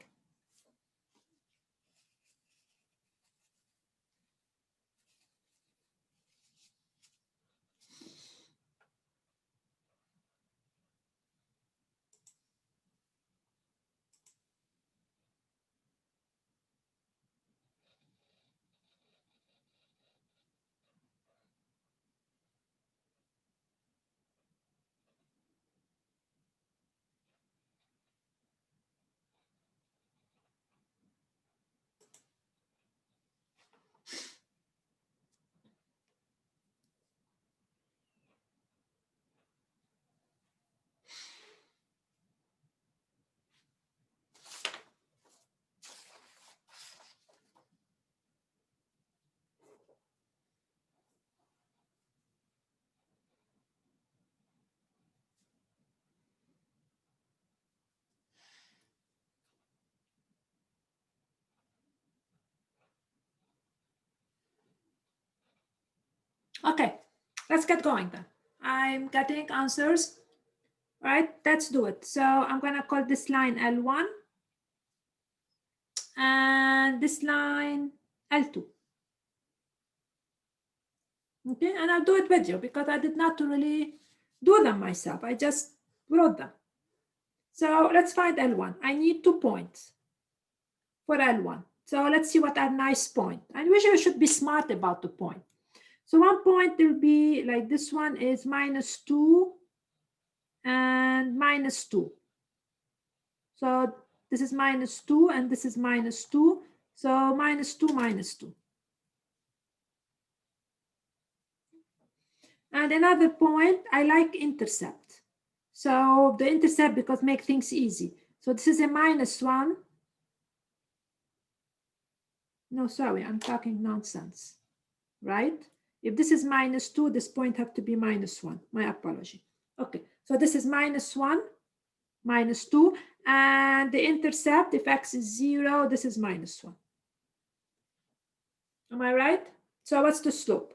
S1: Okay, let's get going then. I'm getting answers. All right, let's do it. So I'm gonna call this line L1 and this line L2. Okay, and I'll do it with you because I did not really do them myself. I just wrote them. So let's find L1. I need 2 points for L1. So let's see what are nice points. I wish I should be smart about the point. So 1 point will be like this one is -2 and -2. So this is -2 and this is -2. So -2, -2. And another point, I like intercept. So the intercept because make things easy. So this is a -1. No, sorry, I'm talking nonsense, right? If this is -2, this point have to be -1. My apology. Okay, so this is -1. minus 2. And the intercept, if x is 0, this is minus 1. Am I right? So what's the slope?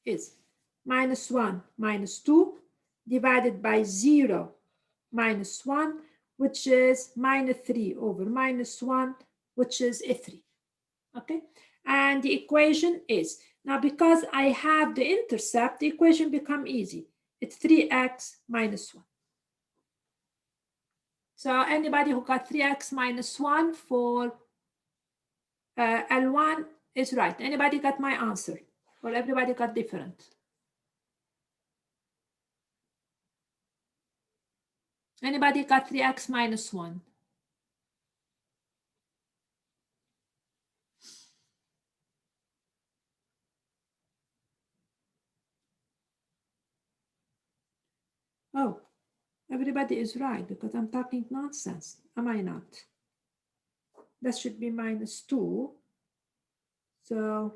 S1: Is minus 1 minus 2 divided by 0 minus 1, which is minus 3 over minus 1, which is a 3. Okay, and the equation is, now because I have the intercept, the equation become easy. It's 3x minus 1. So anybody who got 3x minus 1 for L1 is right. Anybody got my answer? Or everybody got different? Anybody got 3x minus 1? Oh, everybody is right because I'm talking nonsense. Am I not? That should be minus 2. So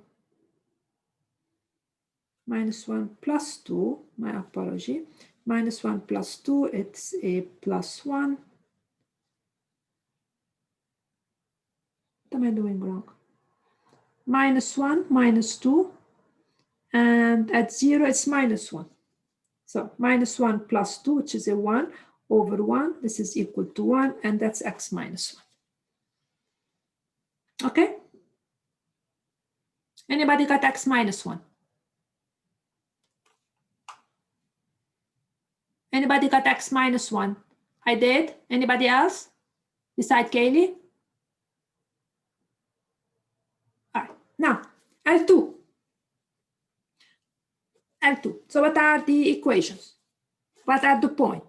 S1: minus 1 plus 2, my apology. Minus 1 plus 2, it's a plus 1. What am I doing wrong? Minus 1, minus 2. And at 0, it's minus 1. So minus 1 plus 2, which is a 1 over 1. This is equal to 1, and that's x minus 1. Okay? Anybody got x minus 1? Anybody got x minus 1? I did. Anybody else? Beside Kaylee? All right. Now, L2. L2. So what are the equations? What are the points?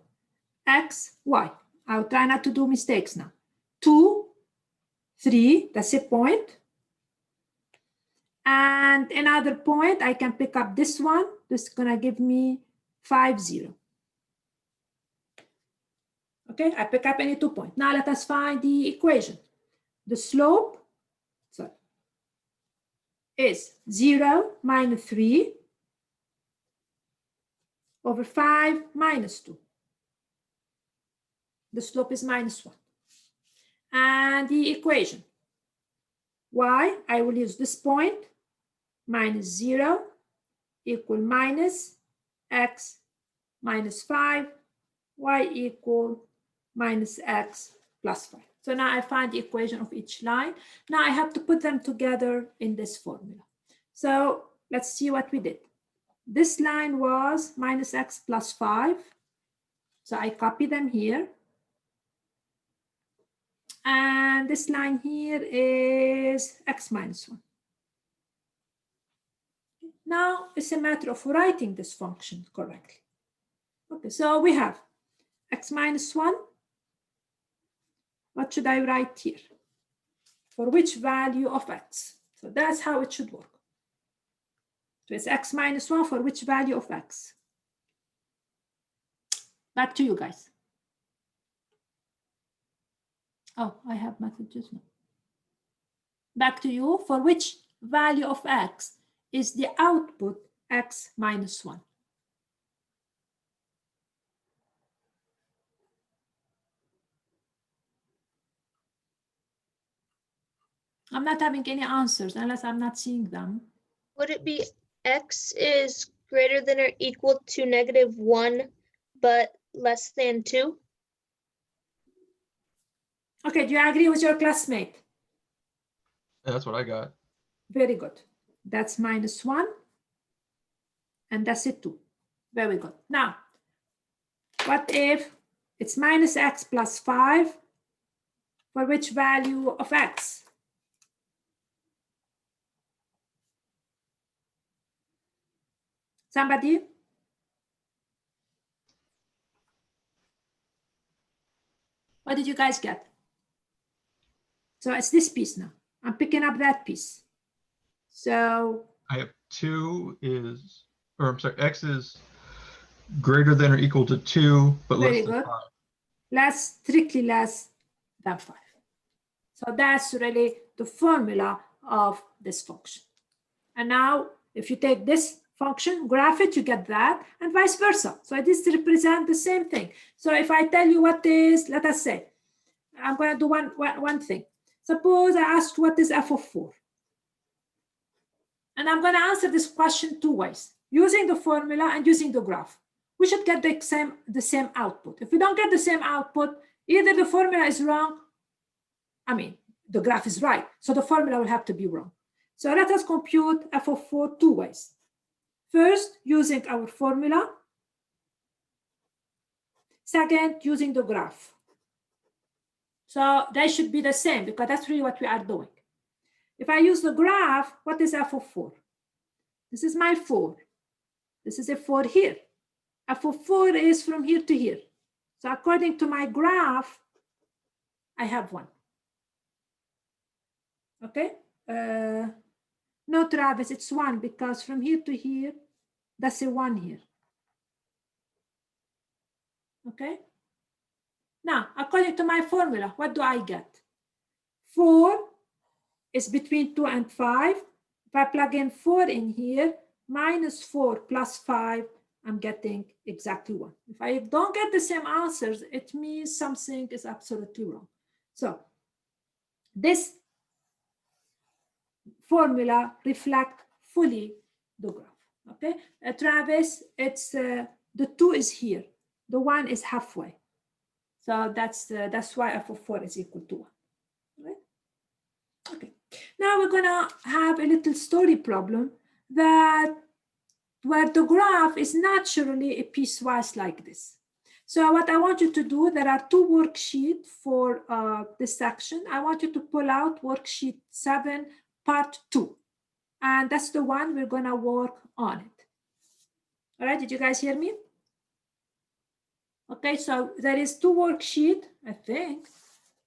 S1: X, Y. I'll try not to do mistakes now. 2, 3, that's a point. And another point, I can pick up this one. This is gonna give me 5, 0. Okay, I pick up any 2 points. Now let us find the equation. The slope is 0 minus 3 over 5 minus 2. The slope is minus 1. And the equation, y, I will use this point, minus 0 equal minus x minus 5, y equal minus x plus 5. So now I find the equation of each line. Now I have to put them together in this formula. So let's see what we did. This line was minus x plus 5. So I copy them here. And this line here is x minus 1. Now it's a matter of writing this function correctly. Okay, so we have x minus 1. What should I write here? For which value of x? So that's how it should work. So it's x minus 1 for which value of x? Back to you guys. Oh, I have messages now. Back to you. For which value of x is the output x minus 1? I'm not having any answers unless I'm not seeing them.
S4: Would it be x is greater than or equal to -1, but less than 2?
S1: Okay, do you agree with your classmate?
S2: That's what I got.
S1: Very good. That's minus 1. And that's it 2. Very good. Now, what if it's minus x plus 5 for which value of x? Somebody? What did you guys get? So it's this piece now. I'm picking up that piece. So
S2: I have 2 is, or I'm sorry, x is greater than or equal to 2, but less
S1: very
S2: than
S1: good.
S2: 5.
S1: Strictly less than 5. So that's really the formula of this function. And now, if you take this function, graph it, you get that, and vice versa. So this represents the same thing. So if I tell you what is, let us say, I'm going to do one thing. Suppose I asked what is f of 4. And I'm going to answer this question two ways, using the formula and using the graph. We should get the same output. If we don't get the same output, either the formula is wrong, I mean, the graph is right, so the formula will have to be wrong. So let us compute f of 4 two ways. First, using our formula. Second, using the graph. So they should be the same because that's really what we are doing. If I use the graph, what is f of 4? This is my 4. This is a 4 here. F of 4 is from here to here. So according to my graph, I have 1. Okay? No, Travis, it's 1 because from here to here, that's a 1 here. Okay? Now, according to my formula, what do I get? 4 is between 2 and 5. If I plug in 4 in here, minus 4 plus 5, I'm getting exactly 1. If I don't get the same answers, it means something is absolutely wrong. So this formula reflects fully the graph. Okay, Travis, it's the 2 is here. The 1 is halfway. So that's why f of 4 is equal to 1. Right? Okay. Now we're gonna have a little story problem that where the graph is naturally a piecewise like this. So what I want you to do, there are 2 worksheets for this section. I want you to pull out worksheet 7, part 2. And that's the one we're gonna work on it. All right, did you guys hear me? Okay, so there is 2 worksheets, I think.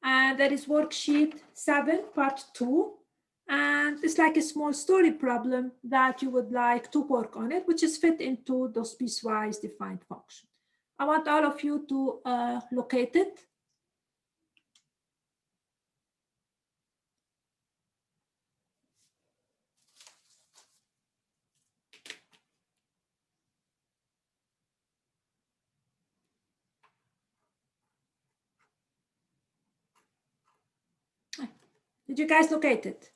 S1: And there is worksheet 7, part 2. And it's like a small story problem that you would like to work on it, which is fit into those piecewise defined functions. I want all of you to locate it. Did you guys locate it?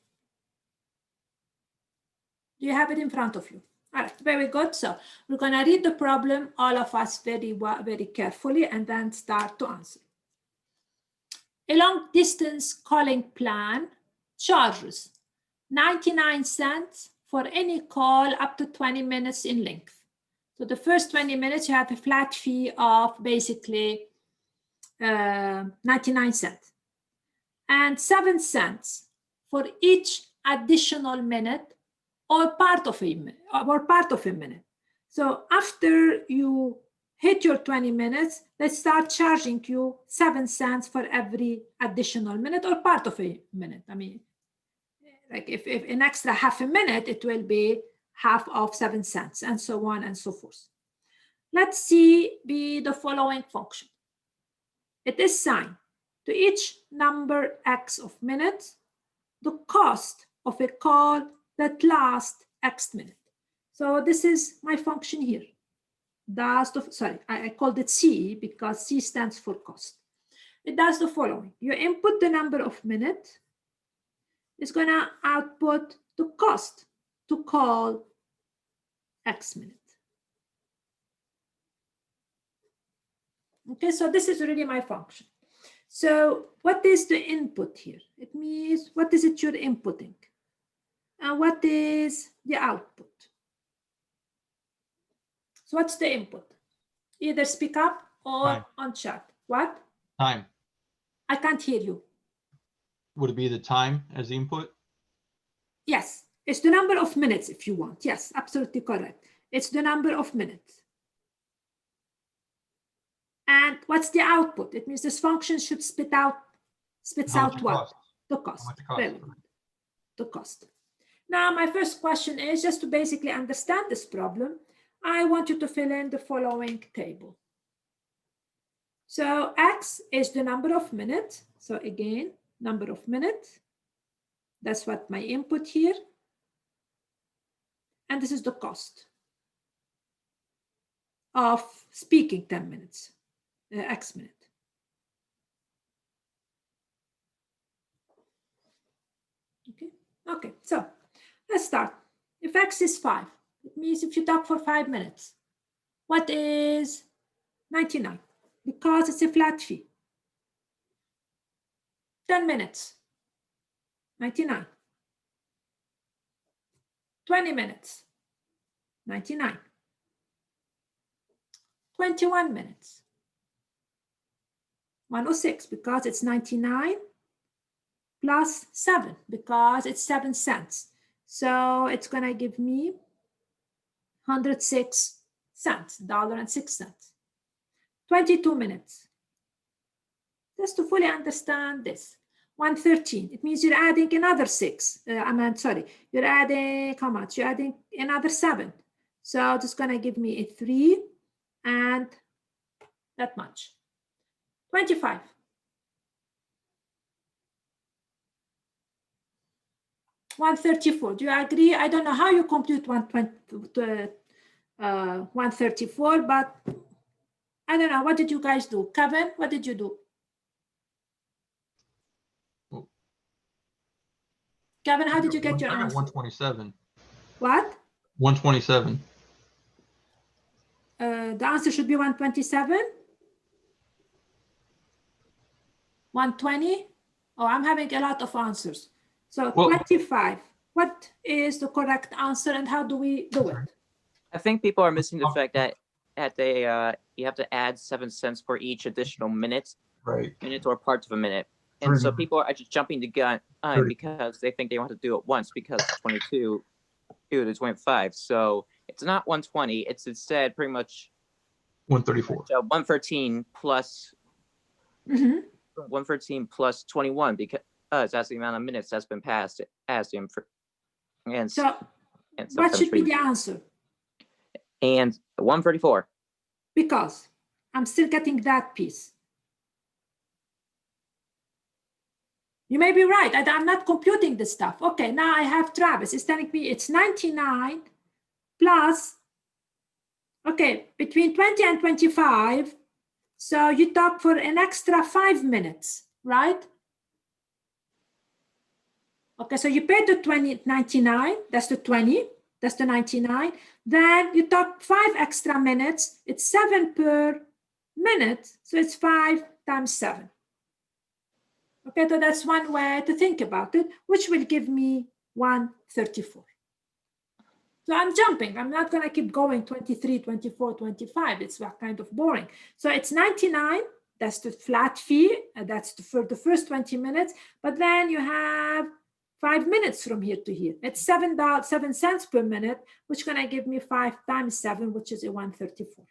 S1: Do you have it in front of you? All right, very good. So we're going to read the problem, all of us very carefully, and then start to answer. A long distance calling plan charges 99 cents for any call up to 20 minutes in length. So the first 20 minutes, you have a flat fee of basically 99 cents. And 7 cents for each additional minute or part of a minute. So after you hit your 20 minutes, let's start charging you 7 cents for every additional minute or part of a minute. I mean, like if an extra half a minute, it will be half of 7 cents and so on and so forth. Let's see the following function. It is signed to each number x of minutes, the cost of a call that lasts x minute. So this is my function here. I called it C because C stands for cost. It does the following. You input the number of minutes. It's going to output the cost to call x minute. Okay, so this is really my function. So what is the input here? It means what is it you're inputting? And what is the output? So what's the input? Either speak up or
S2: Time.
S1: on chat. What?
S2: Time.
S1: I can't hear you.
S2: Would it be the time as the input?
S1: Yes, it's the number of minutes if you want. Yes, absolutely correct. It's the number of minutes. And what's the output? It means this function should spits
S2: How
S1: out
S2: much it
S1: what?
S2: costs?
S1: The
S2: How
S1: cost.
S2: much it costs?
S1: Very good. The cost. Now, my first question is just to basically understand this problem. I want you to fill in the following table. So X is the number of minutes. So again, number of minutes. That's what my input here. And this is the cost. of speaking 10 minutes, X minute. Okay, so let's start. If X is 5, it means if you talk for 5 minutes, what is 99? Because it's a flat fee. 10 minutes, 99. 20 minutes, 99. 21 minutes, 106, because it's 99 plus 7, because it's 7 cents. So it's going to give me 106 cents, $1.06. 22 minutes. Just to fully understand this. 113, it means you're adding another 6. You're adding how much? You're adding another 7. So it's going to give me a 3 and that much. 25. 134. Do you agree? I don't know how you compute 134, but I don't know. What did you guys do? Kevin, what did you do? Kevin, how did you get your
S2: I got
S1: answer?
S2: 127.
S1: What?
S2: 127.
S1: The answer should be 127. 120. Oh, I'm having a lot of answers. So
S2: Well-
S1: 25. What is the correct answer and how do we do it?
S5: I think people are missing the fact that you have to add 7 cents for each additional minute
S2: Right.
S5: or parts of a minute. And so
S2: 30.
S5: people are just jumping the gun
S2: 30.
S5: because they think they want to do it once because 22 to 25. So it's not 120. It's instead pretty much
S2: 134.
S5: 113 plus
S1: Mhm.
S5: 113 plus 21 because that's the amount of minutes that's been passed as the and
S1: So what should be the answer?
S5: and 134.
S1: Because I'm still getting that piece. You may be right. I'm not computing this stuff. Okay, now I have Travis. It's telling me it's 99 plus, okay, between 20 and 25. So you talk for an extra 5 minutes, right? Okay, so you pay the 99, that's the 20, that's the 99. Then you talk 5 extra minutes, it's 7 per minute, so it's 5 times 7. Okay, so that's one way to think about it, which will give me 134. So I'm jumping, I'm not gonna keep going 23, 24, 25, it's kind of boring. So it's 99, that's the flat fee, that's for the first 20 minutes, but then you have 5 minutes from here to here. It's $7 cents per minute, which is gonna give me 5 times 7, which is a 134.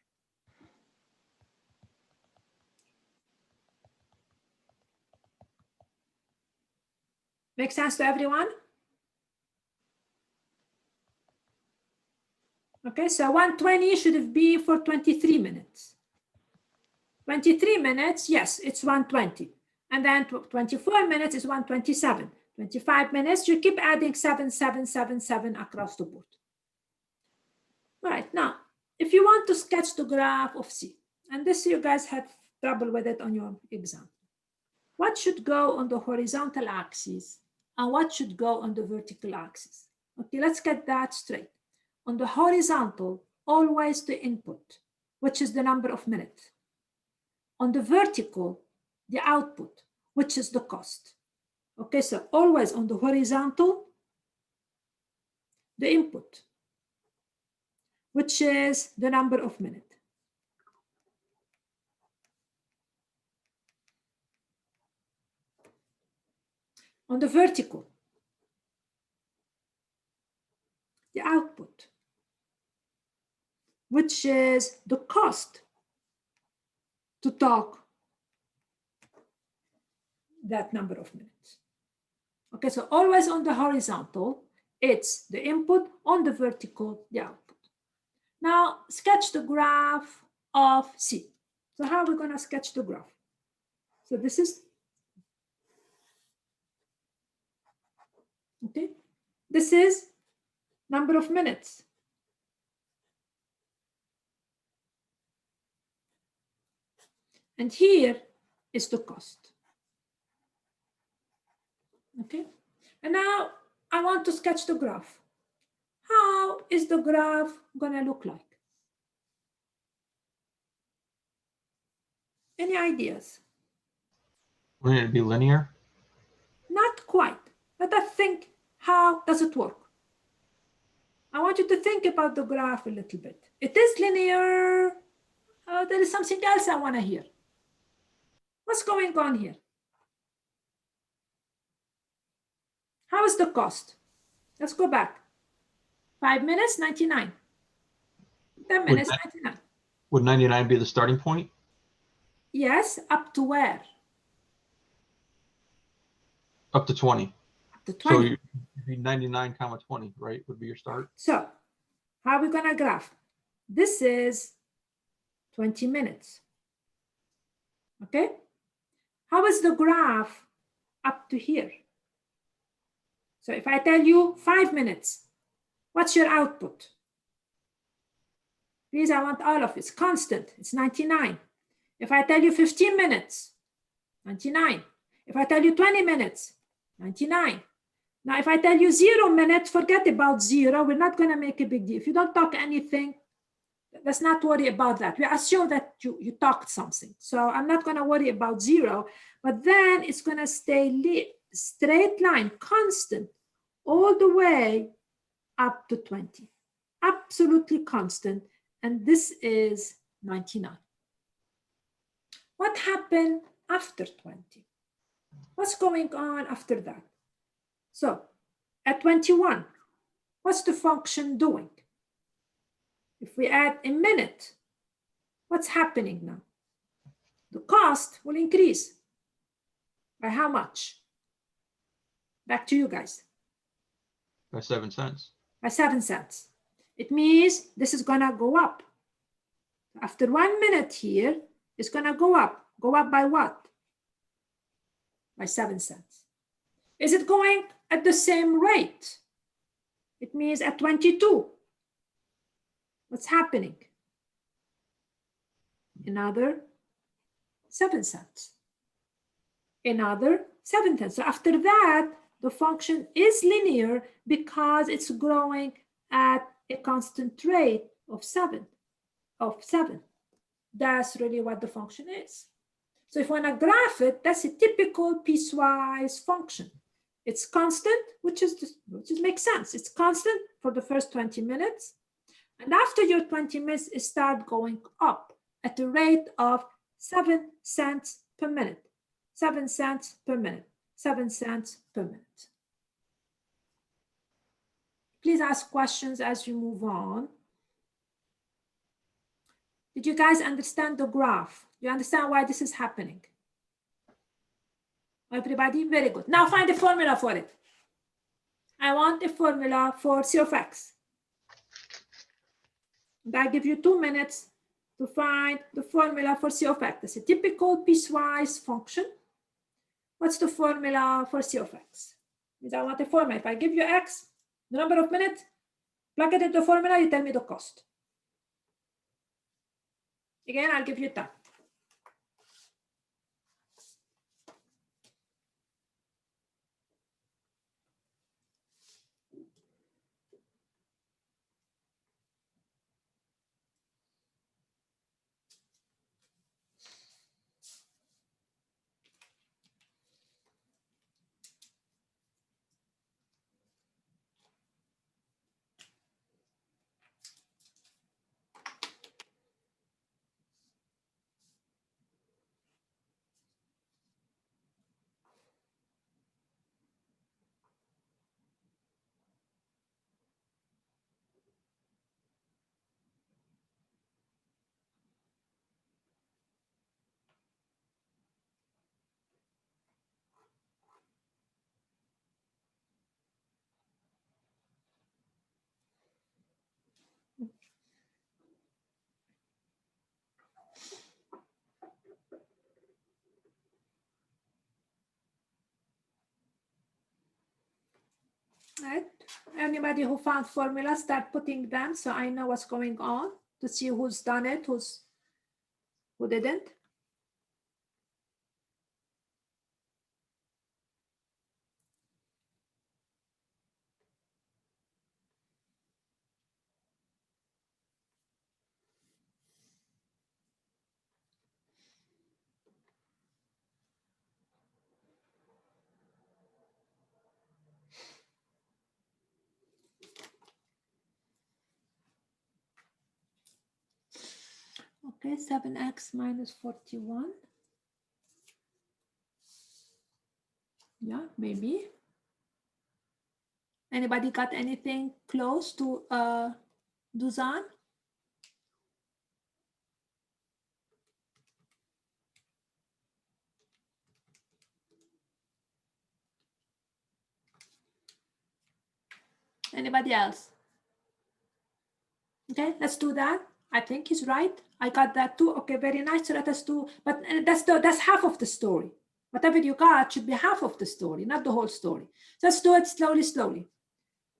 S1: Make sense to everyone? Okay, so 120 should be for 23 minutes. 23 minutes, yes, it's 120. And then 24 minutes is 127. 25 minutes, you keep adding 7, 7, 7, 7 across the board. All right, now, if you want to sketch the graph of C, and this you guys had trouble with it on your exam, what should go on the horizontal axis and what should go on the vertical axis? Okay, let's get that straight. On the horizontal, always the input, which is the number of minutes. On the vertical, the output, which is the cost. Okay, so always on the horizontal, the input, which is the number of minutes. On the vertical, the output, which is the cost to talk that number of minutes. Okay, so always on the horizontal, it's the input, on the vertical, the output. Now, sketch the graph of C. So how are we going to sketch the graph? So this is, okay, this is number of minutes. And here is the cost. Okay, and now I want to sketch the graph. How is the graph gonna look like? Any ideas?
S2: Wouldn't it be linear?
S1: Not quite. Let us think, how does it work? I want you to think about the graph a little bit. It is linear. There is something else I want to hear. What's going on here? How is the cost? Let's go back. 5 minutes, 99. 10 minutes, 99.
S2: Would 99 be the starting point?
S1: Yes, up to where?
S2: Up to 20.
S1: Up to
S2: So
S1: 20.
S2: you'd be 99 comma 20, right? Would be your start.
S1: So how are we going to graph? This is 20 minutes. Okay. How is the graph up to here? So if I tell you 5 minutes, what's your output? Please, I want all of it. It's constant. It's 99. If I tell you 15 minutes, 99. If I tell you 20 minutes, 99. Now, if I tell you 0 minutes, forget about 0. We're not going to make a big deal. If you don't talk anything, let's not worry about that. We assume that you talked something. So I'm not going to worry about 0, but then it's going to stay straight line, constant, all the way up to 20. Absolutely constant. And this is 99. What happened after 20? What's going on after that? So at 21, what's the function doing? If we add a minute, what's happening now? The cost will increase. By how much? Back to you guys.
S2: By 7 cents.
S1: By 7 cents. It means this is gonna go up. After 1 minute here, it's gonna go up. Go up by what? By 7 cents. Is it going at the same rate? It means at 22. What's happening? Another 7 cents. Another 7 cents. So after that, the function is linear because it's growing at a constant rate of 7. That's really what the function is. So if you want to graph it, that's a typical piecewise function. It's constant, which makes sense. It's constant for the first 20 minutes. And after your 20 minutes, it starts going up at a rate of 7 cents per minute. 7 cents per minute. 7 cents per minute. Please ask questions as you move on. Did you guys understand the graph? You understand why this is happening? Everybody? Very good. Now find a formula for it. I want a formula for C of X. And I give you 2 minutes to find the formula for C of X. It's a typical piecewise function. What's the formula for C of X? Because I want a formula. If I give you X, the number of minutes, plug it into the formula, you tell me the cost. Again, I'll give you time. Right? Anybody who found formulas, start putting them so I know what's going on to see who's done it, who didn't. Okay, 7x minus 41. Yeah, maybe. Anybody got anything close to Duzan? Anybody else? Okay, let's do that. I think he's right. I got that too. Okay, very nice. So let us do, but that's half of the story. Whatever you got should be half of the story, not the whole story. So let's do it slowly, slowly.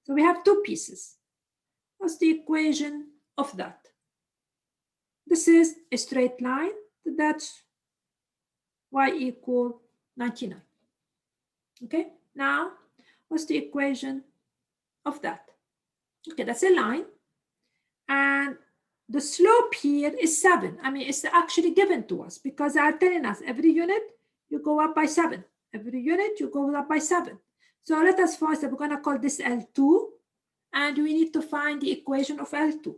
S1: So we have two pieces. What's the equation of that? This is a straight line. That's y equal 99. Okay, now what's the equation of that? Okay, that's a line. And the slope here is 7. I mean, it's actually given to us because they are telling us every unit you go up by 7. Every unit you go up by 7. So let us first, we're going to call this L2, and we need to find the equation of L2.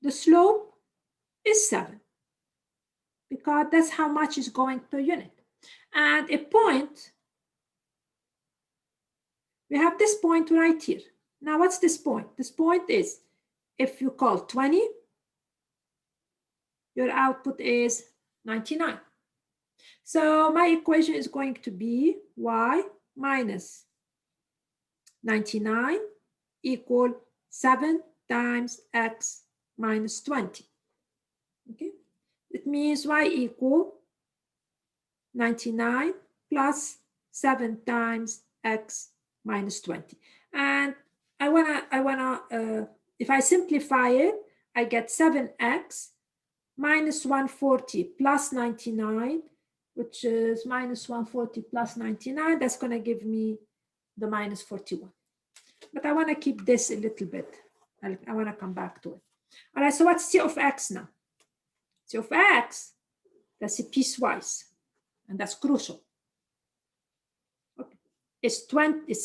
S1: The slope is 7 because that's how much is going per unit. And a point, we have this point right here. Now, what's this point? This point is, if you call 20, your output is 99. So my equation is going to be y minus 99 equal 7 times x minus 20. Okay, it means y equal 99 plus 7 times x minus 20. And I wanna if I simplify it, I get 7x minus 140 plus 99, which is minus 140 plus 99. That's going to give me the minus 41. But I want to keep this a little bit. I want to come back to it. All right, so what's C of x now? C of x, that's a piecewise, and that's crucial. Okay. It's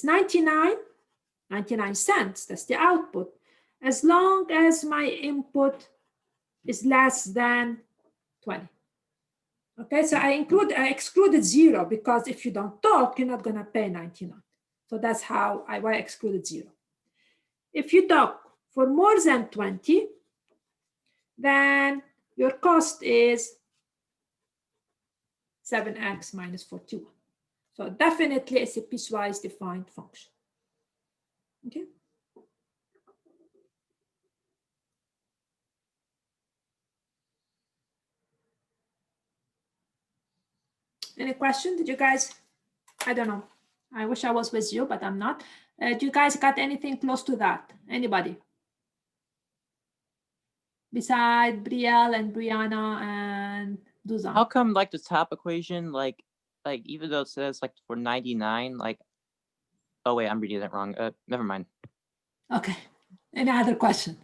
S1: 99 cents, that's the output, as long as my input is less than 20. Okay, so I excluded 0 because if you don't talk, you're not going to pay 99. So that's how I excluded 0. If you talk for more than 20, then your cost is 7x minus 41. So definitely it's a piecewise defined function. Okay. Any question? Did you guys, I don't know. I wish I was with you, but I'm not. Do you guys got anything close to that? Anybody? Besides Brielle and Brianna and Duzan?
S5: How come like the top equation, like even though it says like for 99, like, oh wait, I'm reading that wrong. Never mind.
S1: Okay. Any other question?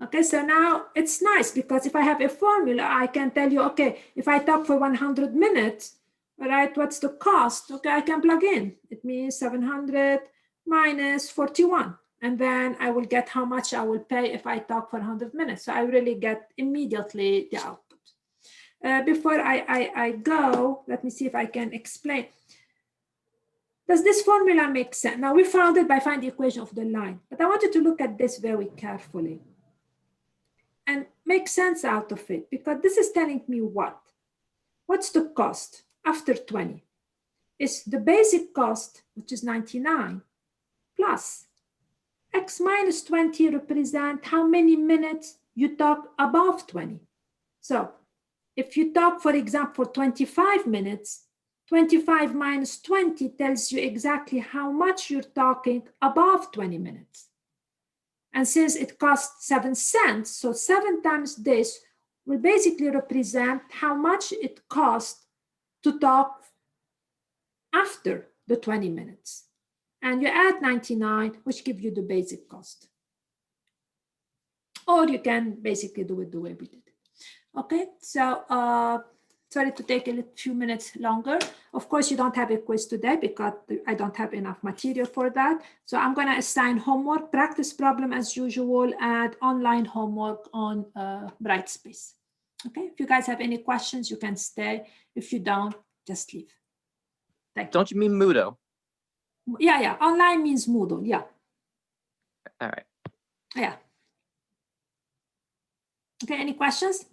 S1: Okay, so now it's nice because if I have a formula, I can tell you, okay, if I talk for 100 minutes, all right, what's the cost? Okay, I can plug in. It means 700 minus 41. And then I will get how much I will pay if I talk for 100 minutes. So I really get immediately the output. Before I go, let me see if I can explain. Does this formula make sense? Now we found it by finding the equation of the line, but I want you to look at this very carefully and make sense out of it, because this is telling me what? What's the cost after 20? It's the basic cost, which is 99, plus x minus 20 represent how many minutes you talk above 20. So if you talk, for example, for 25 minutes, 25 minus 20 tells you exactly how much you're talking above 20 minutes. And since it costs 7 cents, so 7 times this will basically represent how much it costs to talk after the 20 minutes. And you add 99, which gives you the basic cost. Or you can basically do it the way we did. Okay, so Sorry to take a few minutes longer. Of course, you don't have a quiz today because I don't have enough material for that. So I'm going to assign homework, practice problem as usual, and online homework on Brightspace. Okay, if you guys have any questions, you can stay. If you don't, just leave. Thank you.
S5: Don't you mean Moodle?
S1: Yeah, online means Moodle, yeah.
S5: All right.
S1: Yeah. Okay, any questions?